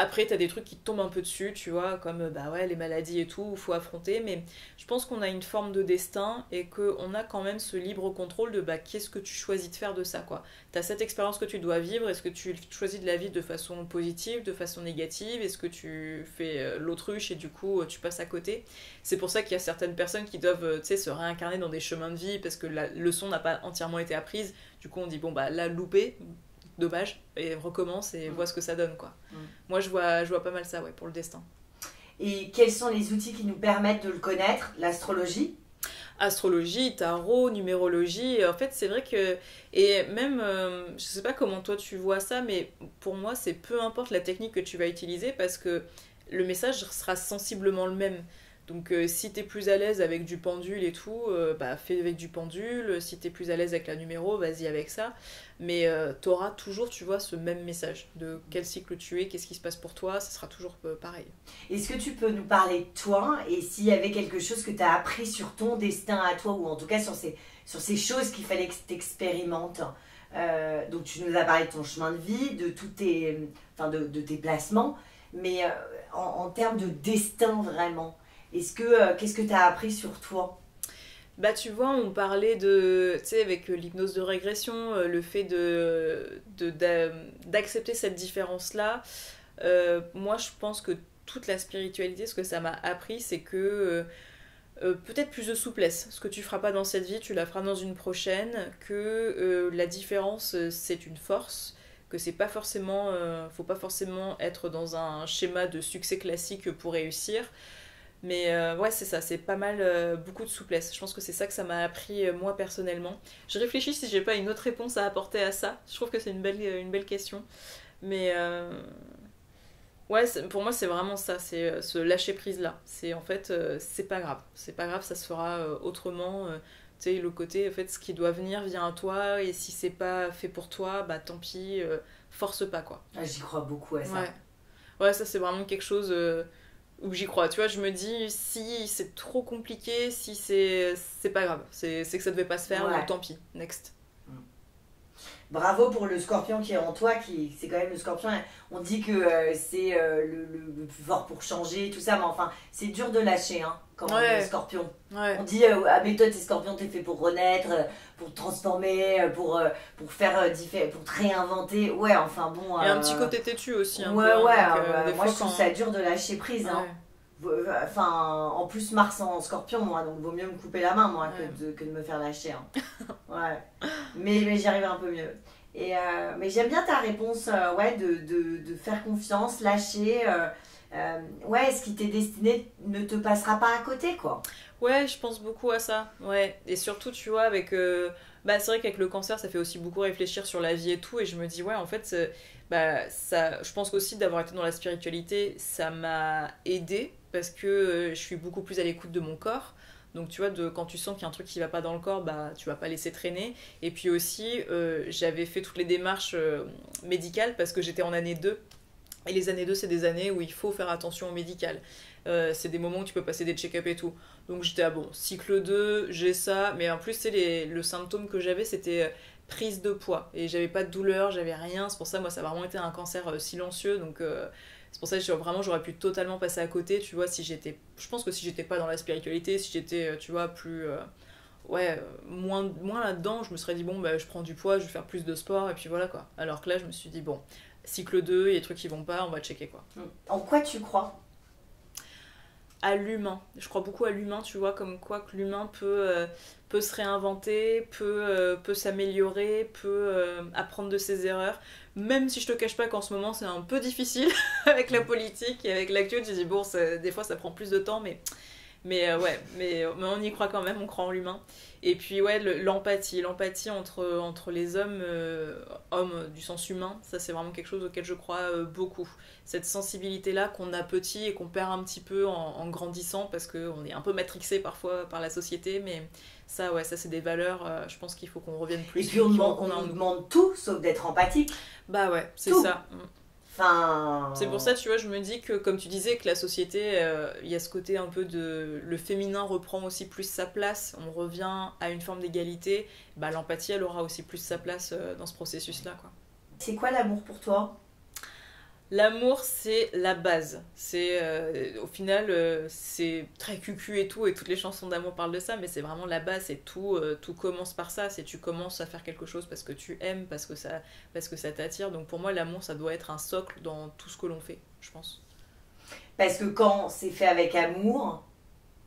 Après, t'as des trucs qui te tombent un peu dessus, tu vois, comme bah ouais, les maladies et tout, il faut affronter, mais je pense qu'on a une forme de destin et qu'on a quand même ce libre contrôle de bah, qu'est-ce que tu choisis de faire de ça, quoi. T'as cette expérience que tu dois vivre, est-ce que tu choisis de la vivre de façon positive, de façon négative, est-ce que tu fais l'autruche et du coup tu passes à côté? C'est pour ça qu'il y a certaines personnes qui doivent, tu sais, se réincarner dans des chemins de vie parce que la leçon n'a pas entièrement été apprise, du coup on dit bon bah là, loupé, dommage, et recommence et vois ce que ça donne, quoi. Moi je vois pas mal ça, ouais, pour le destin. Et quels sont les outils qui nous permettent de le connaître? L'astrologie? Astrologie, tarot, numérologie, en fait c'est vrai que, et même, je sais pas comment toi tu vois ça, mais pour moi c'est peu importe la technique que tu vas utiliser parce que le message sera sensiblement le même. Donc si t'es plus à l'aise avec du pendule et tout, bah fais avec du pendule. Si t'es plus à l'aise avec la numéro, vas-y avec ça. Mais t'auras toujours, tu vois, ce même message de quel cycle tu es, qu'est-ce qui se passe pour toi, ça sera toujours pareil. Est-ce que tu peux nous parler de toi et s'il y avait quelque chose que tu as appris sur ton destin à toi ou en tout cas sur ces choses qu'il fallait que tu expérimentes? Donc tu nous as parlé de ton chemin de vie, de tous tes, de tes placements, mais en termes de destin vraiment, qu'est-ce que tu as appris sur toi? Bah tu vois, on parlait tu sais, avec l'hypnose de régression, le fait d'accepter cette différence-là. Moi, je pense que toute la spiritualité, ce que ça m'a appris, c'est que peut-être plus de souplesse. Ce que tu feras pas dans cette vie, tu la feras dans une prochaine. Que la différence, c'est une force. Que c'est pas forcément, faut pas forcément être dans un schéma de succès classique pour réussir. Mais ouais, c'est ça, c'est pas mal, beaucoup de souplesse. Je pense que c'est ça que ça m'a appris, moi, personnellement. Je réfléchis si j'ai pas une autre réponse à apporter à ça. Je trouve que c'est une belle question. Mais ouais, pour moi, c'est vraiment ça, c'est ce lâcher-prise-là. C'est en fait, c'est pas grave. C'est pas grave, ça se fera autrement. Tu sais, le côté, en fait, ce qui doit venir vient à toi. Et si c'est pas fait pour toi, bah tant pis, force pas, quoi. Ah, j'y crois beaucoup à ça. Ouais, ça, c'est vraiment quelque chose... où j'y crois, tu vois, je me dis si c'est trop compliqué, si c'est pas grave, c'est que ça devait pas se faire, ouais. Donc tant pis, next. Bravo pour le scorpion qui est en toi, c'est quand même le scorpion, on dit que c'est le plus fort pour changer, tout ça, mais enfin, c'est dur de lâcher, hein, quand on est scorpion. Ouais. On dit, ah mais toi t'es scorpion, t'es fait pour renaître, pour te transformer, pour faire pour te réinventer, ouais, enfin bon... Et un petit côté têtu aussi, un ouais, peu, ouais, donc, moi je trouve ça dur de lâcher prise, hein. Enfin, en plus Mars en scorpion, moi, donc vaut mieux me couper la main, moi, que de me faire lâcher, hein. Ouais, mais j'y arrive un peu mieux. Mais j'aime bien ta réponse, ouais, de faire confiance, lâcher, ouais, ce qui t'est destiné ne te passera pas à côté, quoi. Ouais, je pense beaucoup à ça, ouais, et surtout, tu vois, avec... bah, c'est vrai qu'avec le cancer, ça fait aussi beaucoup réfléchir sur la vie et tout, et je me dis, ouais, en fait, bah, ça, je pense qu'aussi d'avoir été dans la spiritualité, ça m'a aidée, parce que je suis beaucoup plus à l'écoute de mon corps. Donc tu vois, quand tu sens qu'il y a un truc qui va pas dans le corps, bah tu vas pas laisser traîner. Et puis aussi, j'avais fait toutes les démarches médicales parce que j'étais en année 2 Et les années 2, c'est des années où il faut faire attention au médical. C'est des moments où tu peux passer des check-up et tout. Donc j'étais, ah bon, cycle 2, j'ai ça. Mais en plus, le symptôme que j'avais, c'était prise de poids. Et j'avais pas de douleur, j'avais rien. C'est pour ça, moi, ça a vraiment été un cancer silencieux. Donc c'est pour ça que vraiment, j'aurais pu totalement passer à côté. Tu vois, je pense que si j'étais pas dans la spiritualité, si j'étais, tu vois, plus... moins là-dedans, je me serais dit, bon, bah, je prends du poids, je vais faire plus de sport, et puis voilà, quoi. Alors que là, je me suis dit, bon, cycle 2, il y a des trucs qui vont pas, on va checker, quoi. En quoi tu crois ? À l'humain. Je crois beaucoup à l'humain, tu vois, comme quoi que l'humain peut se réinventer, peut s'améliorer, peut apprendre de ses erreurs. Même si je te cache pas qu'en ce moment, c'est un peu difficile avec la politique et avec l'actu. Je dis, bon, des fois, ça prend plus de temps, mais on y croit quand même, on croit en l'humain. Et puis ouais, l'empathie entre les hommes du sens humain, ça c'est vraiment quelque chose auquel je crois beaucoup. Cette sensibilité-là qu'on a petit et qu'on perd un petit peu en grandissant parce qu'on est un peu matrixé parfois par la société, mais ça c'est des valeurs, je pense qu'il faut qu'on revienne plus. Et puis on demande tout sauf d'être empathique. Bah ouais, c'est tout. Ça. Enfin... C'est pour ça, tu vois, je me dis que, comme tu disais, que la société, il y a ce côté un peu de... Le féminin reprend aussi plus sa place, on revient à une forme d'égalité, bah, l'empathie, elle aura aussi plus sa place dans ce processus-là, quoi. C'est quoi l'amour pour toi ? L'amour, c'est la base. Au final, c'est très cucu et tout, et toutes les chansons d'amour parlent de ça, mais c'est vraiment la base, et tout commence par ça. C'est tu commences à faire quelque chose parce que tu aimes, parce que ça t'attire. Donc pour moi, l'amour, ça doit être un socle dans tout ce que l'on fait, je pense. Parce que quand c'est fait avec amour,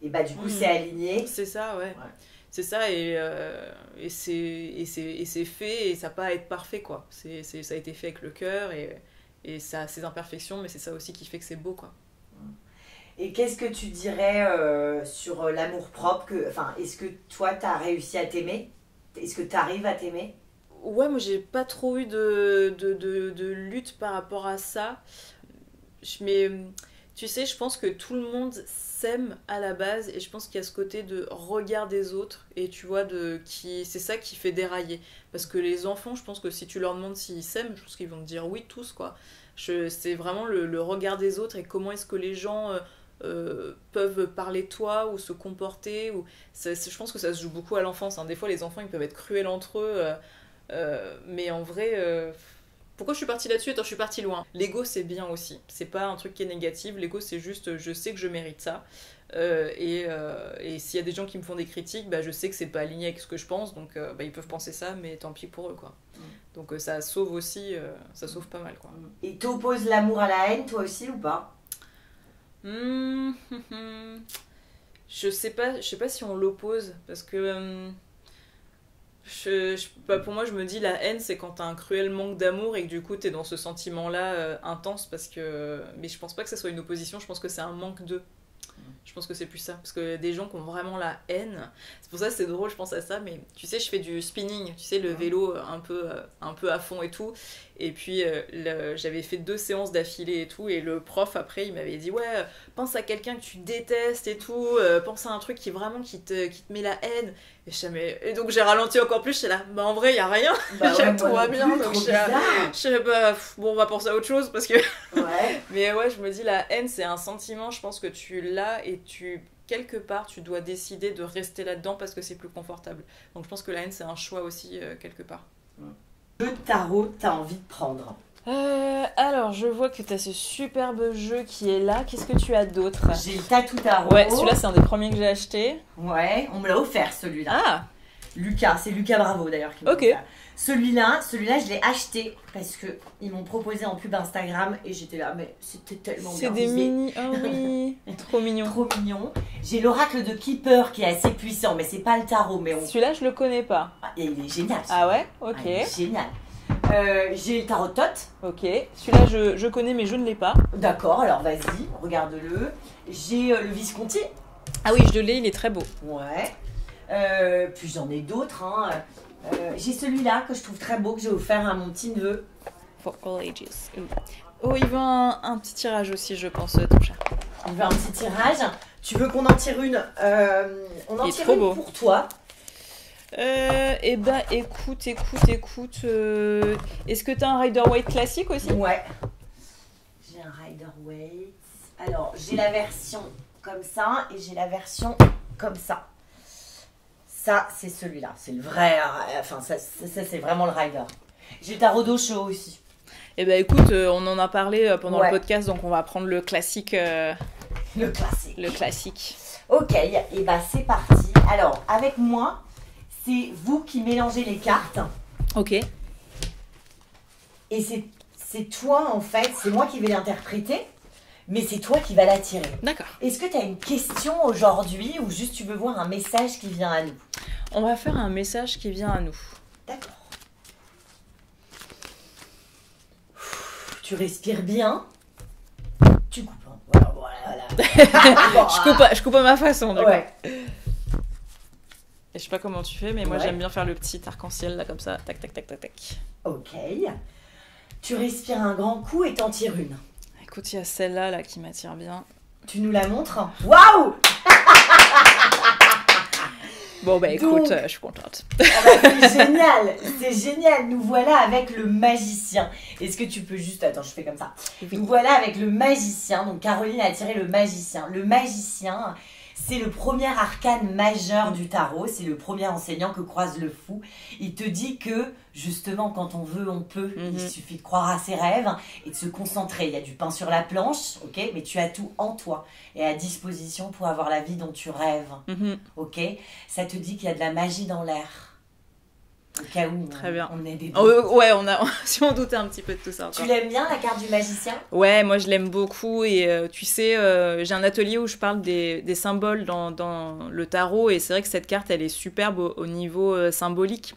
et bah du coup c'est aligné. C'est ça, ouais. C'est ça, et c'est fait, et ça n'a pas à être parfait, quoi. Ça a été fait avec le cœur, et ça a ses imperfections, mais c'est ça aussi qui fait que c'est beau, quoi. Et qu'est-ce que tu dirais sur l'amour-propre est-ce que toi, tu as réussi à t'aimer ? Est-ce que tu arrives à t'aimer ? Ouais, moi, j'ai pas trop eu de lutte par rapport à ça. Mais tu sais, je pense que tout le monde s'aime à la base, et je pense qu'il y a ce côté de regard des autres, et tu vois, c'est ça qui fait dérailler. Parce que les enfants, je pense que si tu leur demandes s'ils s'aiment, je pense qu'ils vont te dire oui, tous, quoi. C'est vraiment le regard des autres, et comment est-ce que les gens peuvent parler de toi, ou se comporter. Je pense que ça se joue beaucoup à l'enfance, hein. Des fois, les enfants, ils peuvent être cruels entre eux, mais en vrai... Pourquoi je suis partie là-dessus? Attends, je suis partie loin. L'ego, c'est bien aussi. C'est pas un truc qui est négatif. L'ego, c'est juste, je sais que je mérite ça. Et s'il y a des gens qui me font des critiques, bah, je sais que c'est pas aligné avec ce que je pense. Donc, bah, ils peuvent penser ça, mais tant pis pour eux, quoi. Donc, ça sauve aussi, ça sauve pas mal, quoi. Et t'opposes l'amour à la haine, toi aussi, ou pas? Je sais pas si on l'oppose, parce que... pour moi, je me dis la haine, c'est quand t'as un cruel manque d'amour et que du coup t'es dans ce sentiment-là intense, mais je pense pas que ça soit une opposition, je pense que c'est un manque de. Je pense que c'est plus ça, parce que des gens qui ont vraiment la haine, c'est pour ça que c'est drôle, je pense à ça, mais tu sais, je fais du spinning, tu sais, le vélo un peu à fond et tout, et puis j'avais fait 2 séances d'affilée et tout, et le prof après il m'avait dit ouais, pense à quelqu'un que tu détestes et tout, pense à un truc qui te met la haine, et donc j'ai ralenti encore plus, j'étais là, bah en vrai y a rien, tout va bien, donc je sais pas, bon on va penser à autre chose, parce que ouais. Mais ouais, je me dis la haine c'est un sentiment, je pense que tu l'as, et quelque part tu dois décider de rester là-dedans parce que c'est plus confortable, donc je pense que la haine c'est un choix aussi quelque part. Quel tarot t'as envie de prendre? Alors, je vois que tu as ce superbe jeu qui est là. Qu'est-ce que tu as d'autre? J'ai le Tatou Tarot. Ouais, celui-là, c'est un des premiers que j'ai acheté. Ouais, on me l'a offert, celui-là. Ah! Lucas, c'est Lucas Bravo, d'ailleurs, qui m'a offert. Celui-là, je l'ai acheté parce qu'ils m'ont proposé en pub Instagram et j'étais là, mais c'était tellement bien. C'est des mini... Oh oui, trop mignon. Trop mignon. J'ai l'oracle de Keeper qui est assez puissant, mais c'est pas le tarot. Mais Celui-là, je le connais pas. Ah, et il est génial. Ah ouais? Ok. Ah, il est génial. J'ai le tarot de Thoth. Ok. Celui-là, je connais, mais je ne l'ai pas. D'accord, alors vas-y, regarde-le. J'ai le Visconti. Ah oui, je l'ai, il est très beau. Ouais. Puis j'en ai d'autres. Hein. J'ai celui-là que je trouve très beau, que j'ai offert à mon petit-neveu. For all ages. Oh, il veut un petit tirage aussi, je pense, ton cher. Il veut un petit tirage. Tu veux qu'on en tire une? On en tire une beau. Pour toi. Eh ben, écoute. Est-ce que t'as un Rider Waite classique aussi? Ouais. J'ai j'ai un Rider-Waite. Alors, j'ai la version comme ça et j'ai la version comme ça. Ça, c'est celui-là. C'est le vrai. Enfin, ça c'est vraiment le Rider. J'ai le tarot d'Osho aussi. Eh ben écoute, on en a parlé pendant Ouais. le podcast, donc on va prendre le classique. Le classique. Le classique. Ok, et bah c'est parti. Alors, avec moi, c'est vous qui mélangez les cartes. Ok. Et c'est toi, en fait, c'est moi qui vais l'interpréter, mais c'est toi qui vas la tirer. D'accord. Est-ce que tu as une question aujourd'hui ou juste tu veux voir un message qui vient à nous? On va faire un message qui vient à nous. D'accord. Tu respires bien. Tu coupes. Hein. Voilà. Je coupe à ma façon, d'accord. Ouais. Et je sais pas comment tu fais, mais moi Ouais. j'aime bien faire le petit arc-en-ciel là comme ça, tac tac tac tac tac. Ok. Tu respires un grand coup et t'en tires une. Écoute, il y a celle-là là qui m'attire bien. Tu nous la montres? Waouh! Bon bah écoute, Donc- je suis contente. Ah bah, c'est génial. Nous voilà avec le magicien. Est-ce que tu peux juste... Attends, je fais comme ça. Nous voilà avec le magicien. Donc Caroline a tiré le magicien. Le magicien, c'est le premier arcane majeur du tarot. C'est le premier enseignant que croise le fou. Il te dit que, justement, quand on veut, on peut. Il suffit de croire à ses rêves et de se concentrer. Il y a du pain sur la planche, ok? Mais tu as tout en toi et à disposition pour avoir la vie dont tu rêves, Mhm. ok? Ça te dit qu'il y a de la magie dans l'air. Au cas où Très bien. on est des Ouais, si on doutait un petit peu de tout ça encore. Tu l'aimes bien, la carte du magicien? Ouais, moi je l'aime beaucoup et tu sais, j'ai un atelier où je parle des symboles dans le tarot et c'est vrai que cette carte elle est superbe au niveau symbolique.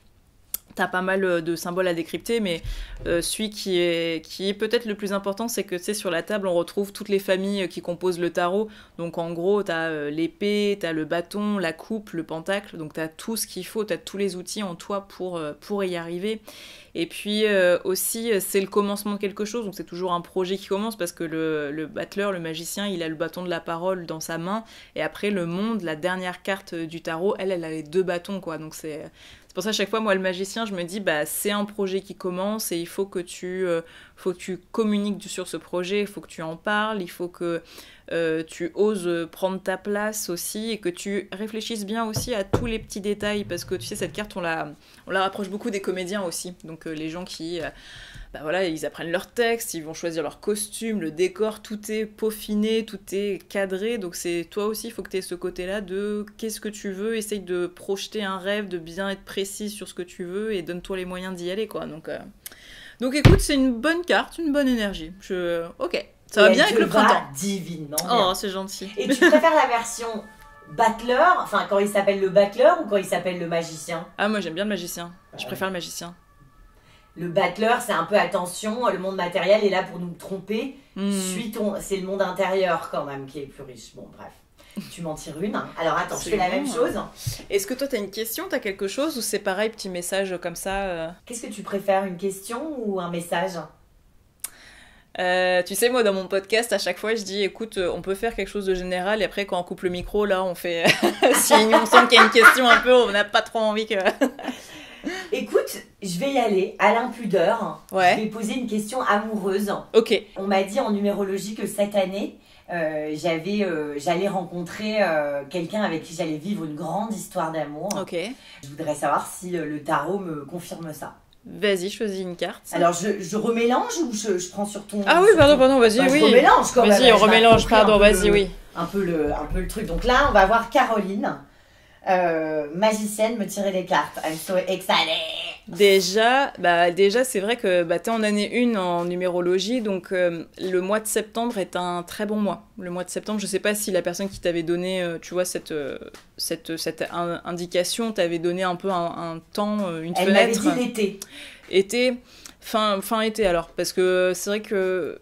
T'as pas mal de symboles à décrypter, mais celui qui est peut-être le plus important, c'est que tu sais, sur la table, on retrouve toutes les familles qui composent le tarot. Donc en gros, t'as l'épée, t'as le bâton, la coupe, le pentacle. Donc t'as tout ce qu'il faut, t'as tous les outils en toi pour y arriver. Et puis aussi, c'est le commencement de quelque chose. Donc c'est toujours un projet qui commence parce que le battleur, le magicien, il a le bâton de la parole dans sa main. Et après, le monde, la dernière carte du tarot, elle a les deux bâtons, quoi. Donc c'est pour ça, à chaque fois, moi, le magicien, je me dis, bah, c'est un projet qui commence et il faut que tu communiques sur ce projet, il faut que tu en parles, il faut que tu oses prendre ta place aussi et que tu réfléchisses bien aussi à tous les petits détails parce que, tu sais, cette carte, on la rapproche beaucoup des comédiens aussi. Donc, les gens qui... bah voilà, ils apprennent leur texte, ils vont choisir leur costume, le décor, tout est peaufiné, tout est cadré. Donc c'est toi aussi, il faut que tu aies ce côté-là de qu'est-ce que tu veux, essaye de projeter un rêve, de bien être précis sur ce que tu veux et donne-toi les moyens d'y aller, quoi. Donc écoute, c'est une bonne carte, une bonne énergie. Ok, ça va bien avec le printemps. Divinement bien. Oh, c'est gentil. Et tu préfères la version battleur, enfin quand il s'appelle le battleur ou quand il s'appelle le magicien? Ah, moi j'aime bien le magicien. Je préfère le magicien. Le battleur, c'est un peu attention, le monde matériel est là pour nous tromper. C'est le monde intérieur quand même qui est plus riche. Bon, bref. Tu m'en tires une. Alors attends, je fais la même chose. Est-ce que toi t'as une question, t'as quelque chose ou c'est pareil, petit message comme ça Qu'est-ce que tu préfères, une question ou un message? Tu sais, moi dans mon podcast à chaque fois je dis écoute, on peut faire quelque chose de général et après quand on coupe le micro là on fait si on sent qu'il y a une question un peu, on n'a pas trop envie que... Écoute, je vais y aller à l'impudeur. Ouais. Je vais poser une question amoureuse. Ok. On m'a dit en numérologie que cette année, j'allais rencontrer quelqu'un avec qui j'allais vivre une grande histoire d'amour. Ok. Je voudrais savoir si le tarot me confirme ça. Vas-y, choisis une carte. Alors, je remélange ou je prends sur ton... Ah oui, sur pardon, ton- vas-y, Enfin, oui. Je remélange quand même. Vas-y, on Je vais remélange, approprier pardon, un peu vas-y, oui. un peu le truc. Donc là, on va voir Caroline, magicienne, me tirer les cartes. I'm so excited. Déjà, c'est vrai que t'es en année 1 en numérologie, donc le mois de septembre est un très bon mois. Le mois de septembre, je sais pas si la personne qui t'avait donné, tu vois, cette indication t'avait donné un peu un temps, une Elle m'avait fenêtre. dit l'été. Été, fin été alors, parce que c'est vrai que,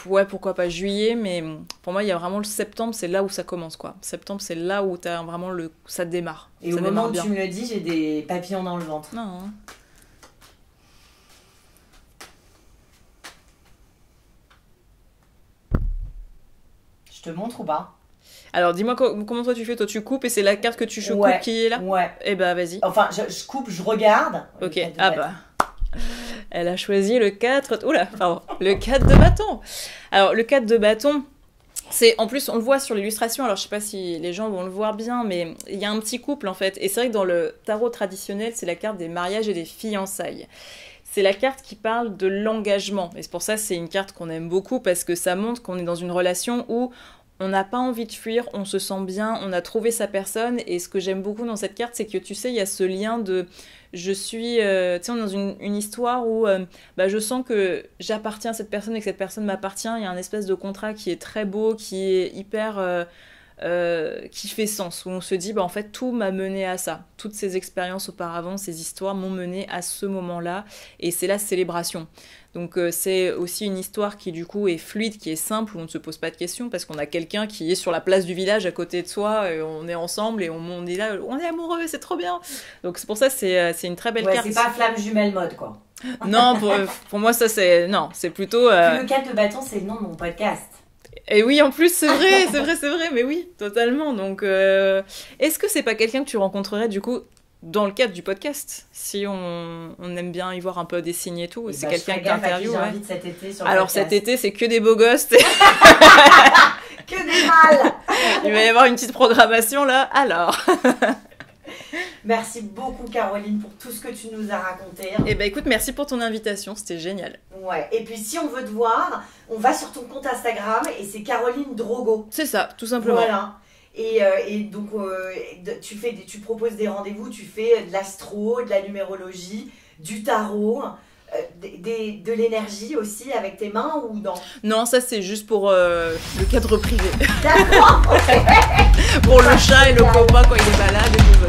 ouais, pourquoi pas juillet, mais pour moi, il y a vraiment le septembre, c'est là où ça commence, quoi. Septembre, c'est là où t'as vraiment ça démarre. Et ça au moment démarre où bien. tu me le dis, j'ai des papillons dans le ventre. Non, hein. Je te montre ou pas? Alors, dis-moi comment toi tu fais, toi tu coupes et c'est la carte que tu coupes Ouais. qui est là? Ouais. Eh bah, vas-y. Enfin, je coupe, je regarde. Ok, Ça devrait ah être- bah. Elle a choisi le 4... Oula, pardon. Le 4 de bâton. Alors, le 4 de bâton... En plus, on le voit sur l'illustration, alors je sais pas si les gens vont le voir bien, mais il y a un petit couple en fait. Et c'est vrai que dans le tarot traditionnel, c'est la carte des mariages et des fiançailles. C'est la carte qui parle de l'engagement. Et c'est pour ça que c'est une carte qu'on aime beaucoup, parce que ça montre qu'on est dans une relation où on n'a pas envie de fuir, on se sent bien, on a trouvé sa personne. Et ce que j'aime beaucoup dans cette carte, c'est que tu sais, il y a ce lien de... Je suis, tu sais, on est dans une histoire où je sens que j'appartiens à cette personne et que cette personne m'appartient. Il y a un espèce de contrat qui est très beau, qui est hyper... qui fait sens, où on se dit, en fait, tout m'a mené à ça. Toutes ces expériences auparavant, ces histoires m'ont mené à ce moment-là. Et c'est la célébration. Donc c'est aussi une histoire qui du coup est fluide, qui est simple, où on ne se pose pas de questions, parce qu'on a quelqu'un qui est sur la place du village à côté de soi, et on est ensemble, et on est là, on est amoureux, c'est trop bien. Donc c'est pour ça c'est une très belle carte. C'est pas flamme jumelle mode, quoi. Non, pour moi ça c'est... Non, c'est plutôt... Le 4 de bâton, c'est le nom de mon podcast. Et oui, en plus, c'est vrai, mais oui, totalement. Donc, est-ce que c'est pas quelqu'un que tu rencontrerais, du coup, dans le cadre du podcast, si on aime bien y voir un peu des signes et tout, c'est quelqu'un que t'interviews, ouais. Cet été sur alors podcast. Cet été, c'est que des beaux gosses. Que des mâles. Il va y avoir une petite programmation, là, alors. Merci beaucoup Caroline pour tout ce que tu nous as raconté. Eh ben écoute, merci pour ton invitation, c'était génial. Ouais, et puis si on veut te voir, on va sur ton compte Instagram et c'est Caroline Drogo. C'est ça, tout simplement. Voilà. Et donc tu proposes des rendez-vous, tu fais de l'astro, de la numérologie, du tarot, de l'énergie aussi avec tes mains ou non? Non, ça c'est juste pour le cadre privé. D'accord. Pour le chat et le copain quand il est malade et tout ça.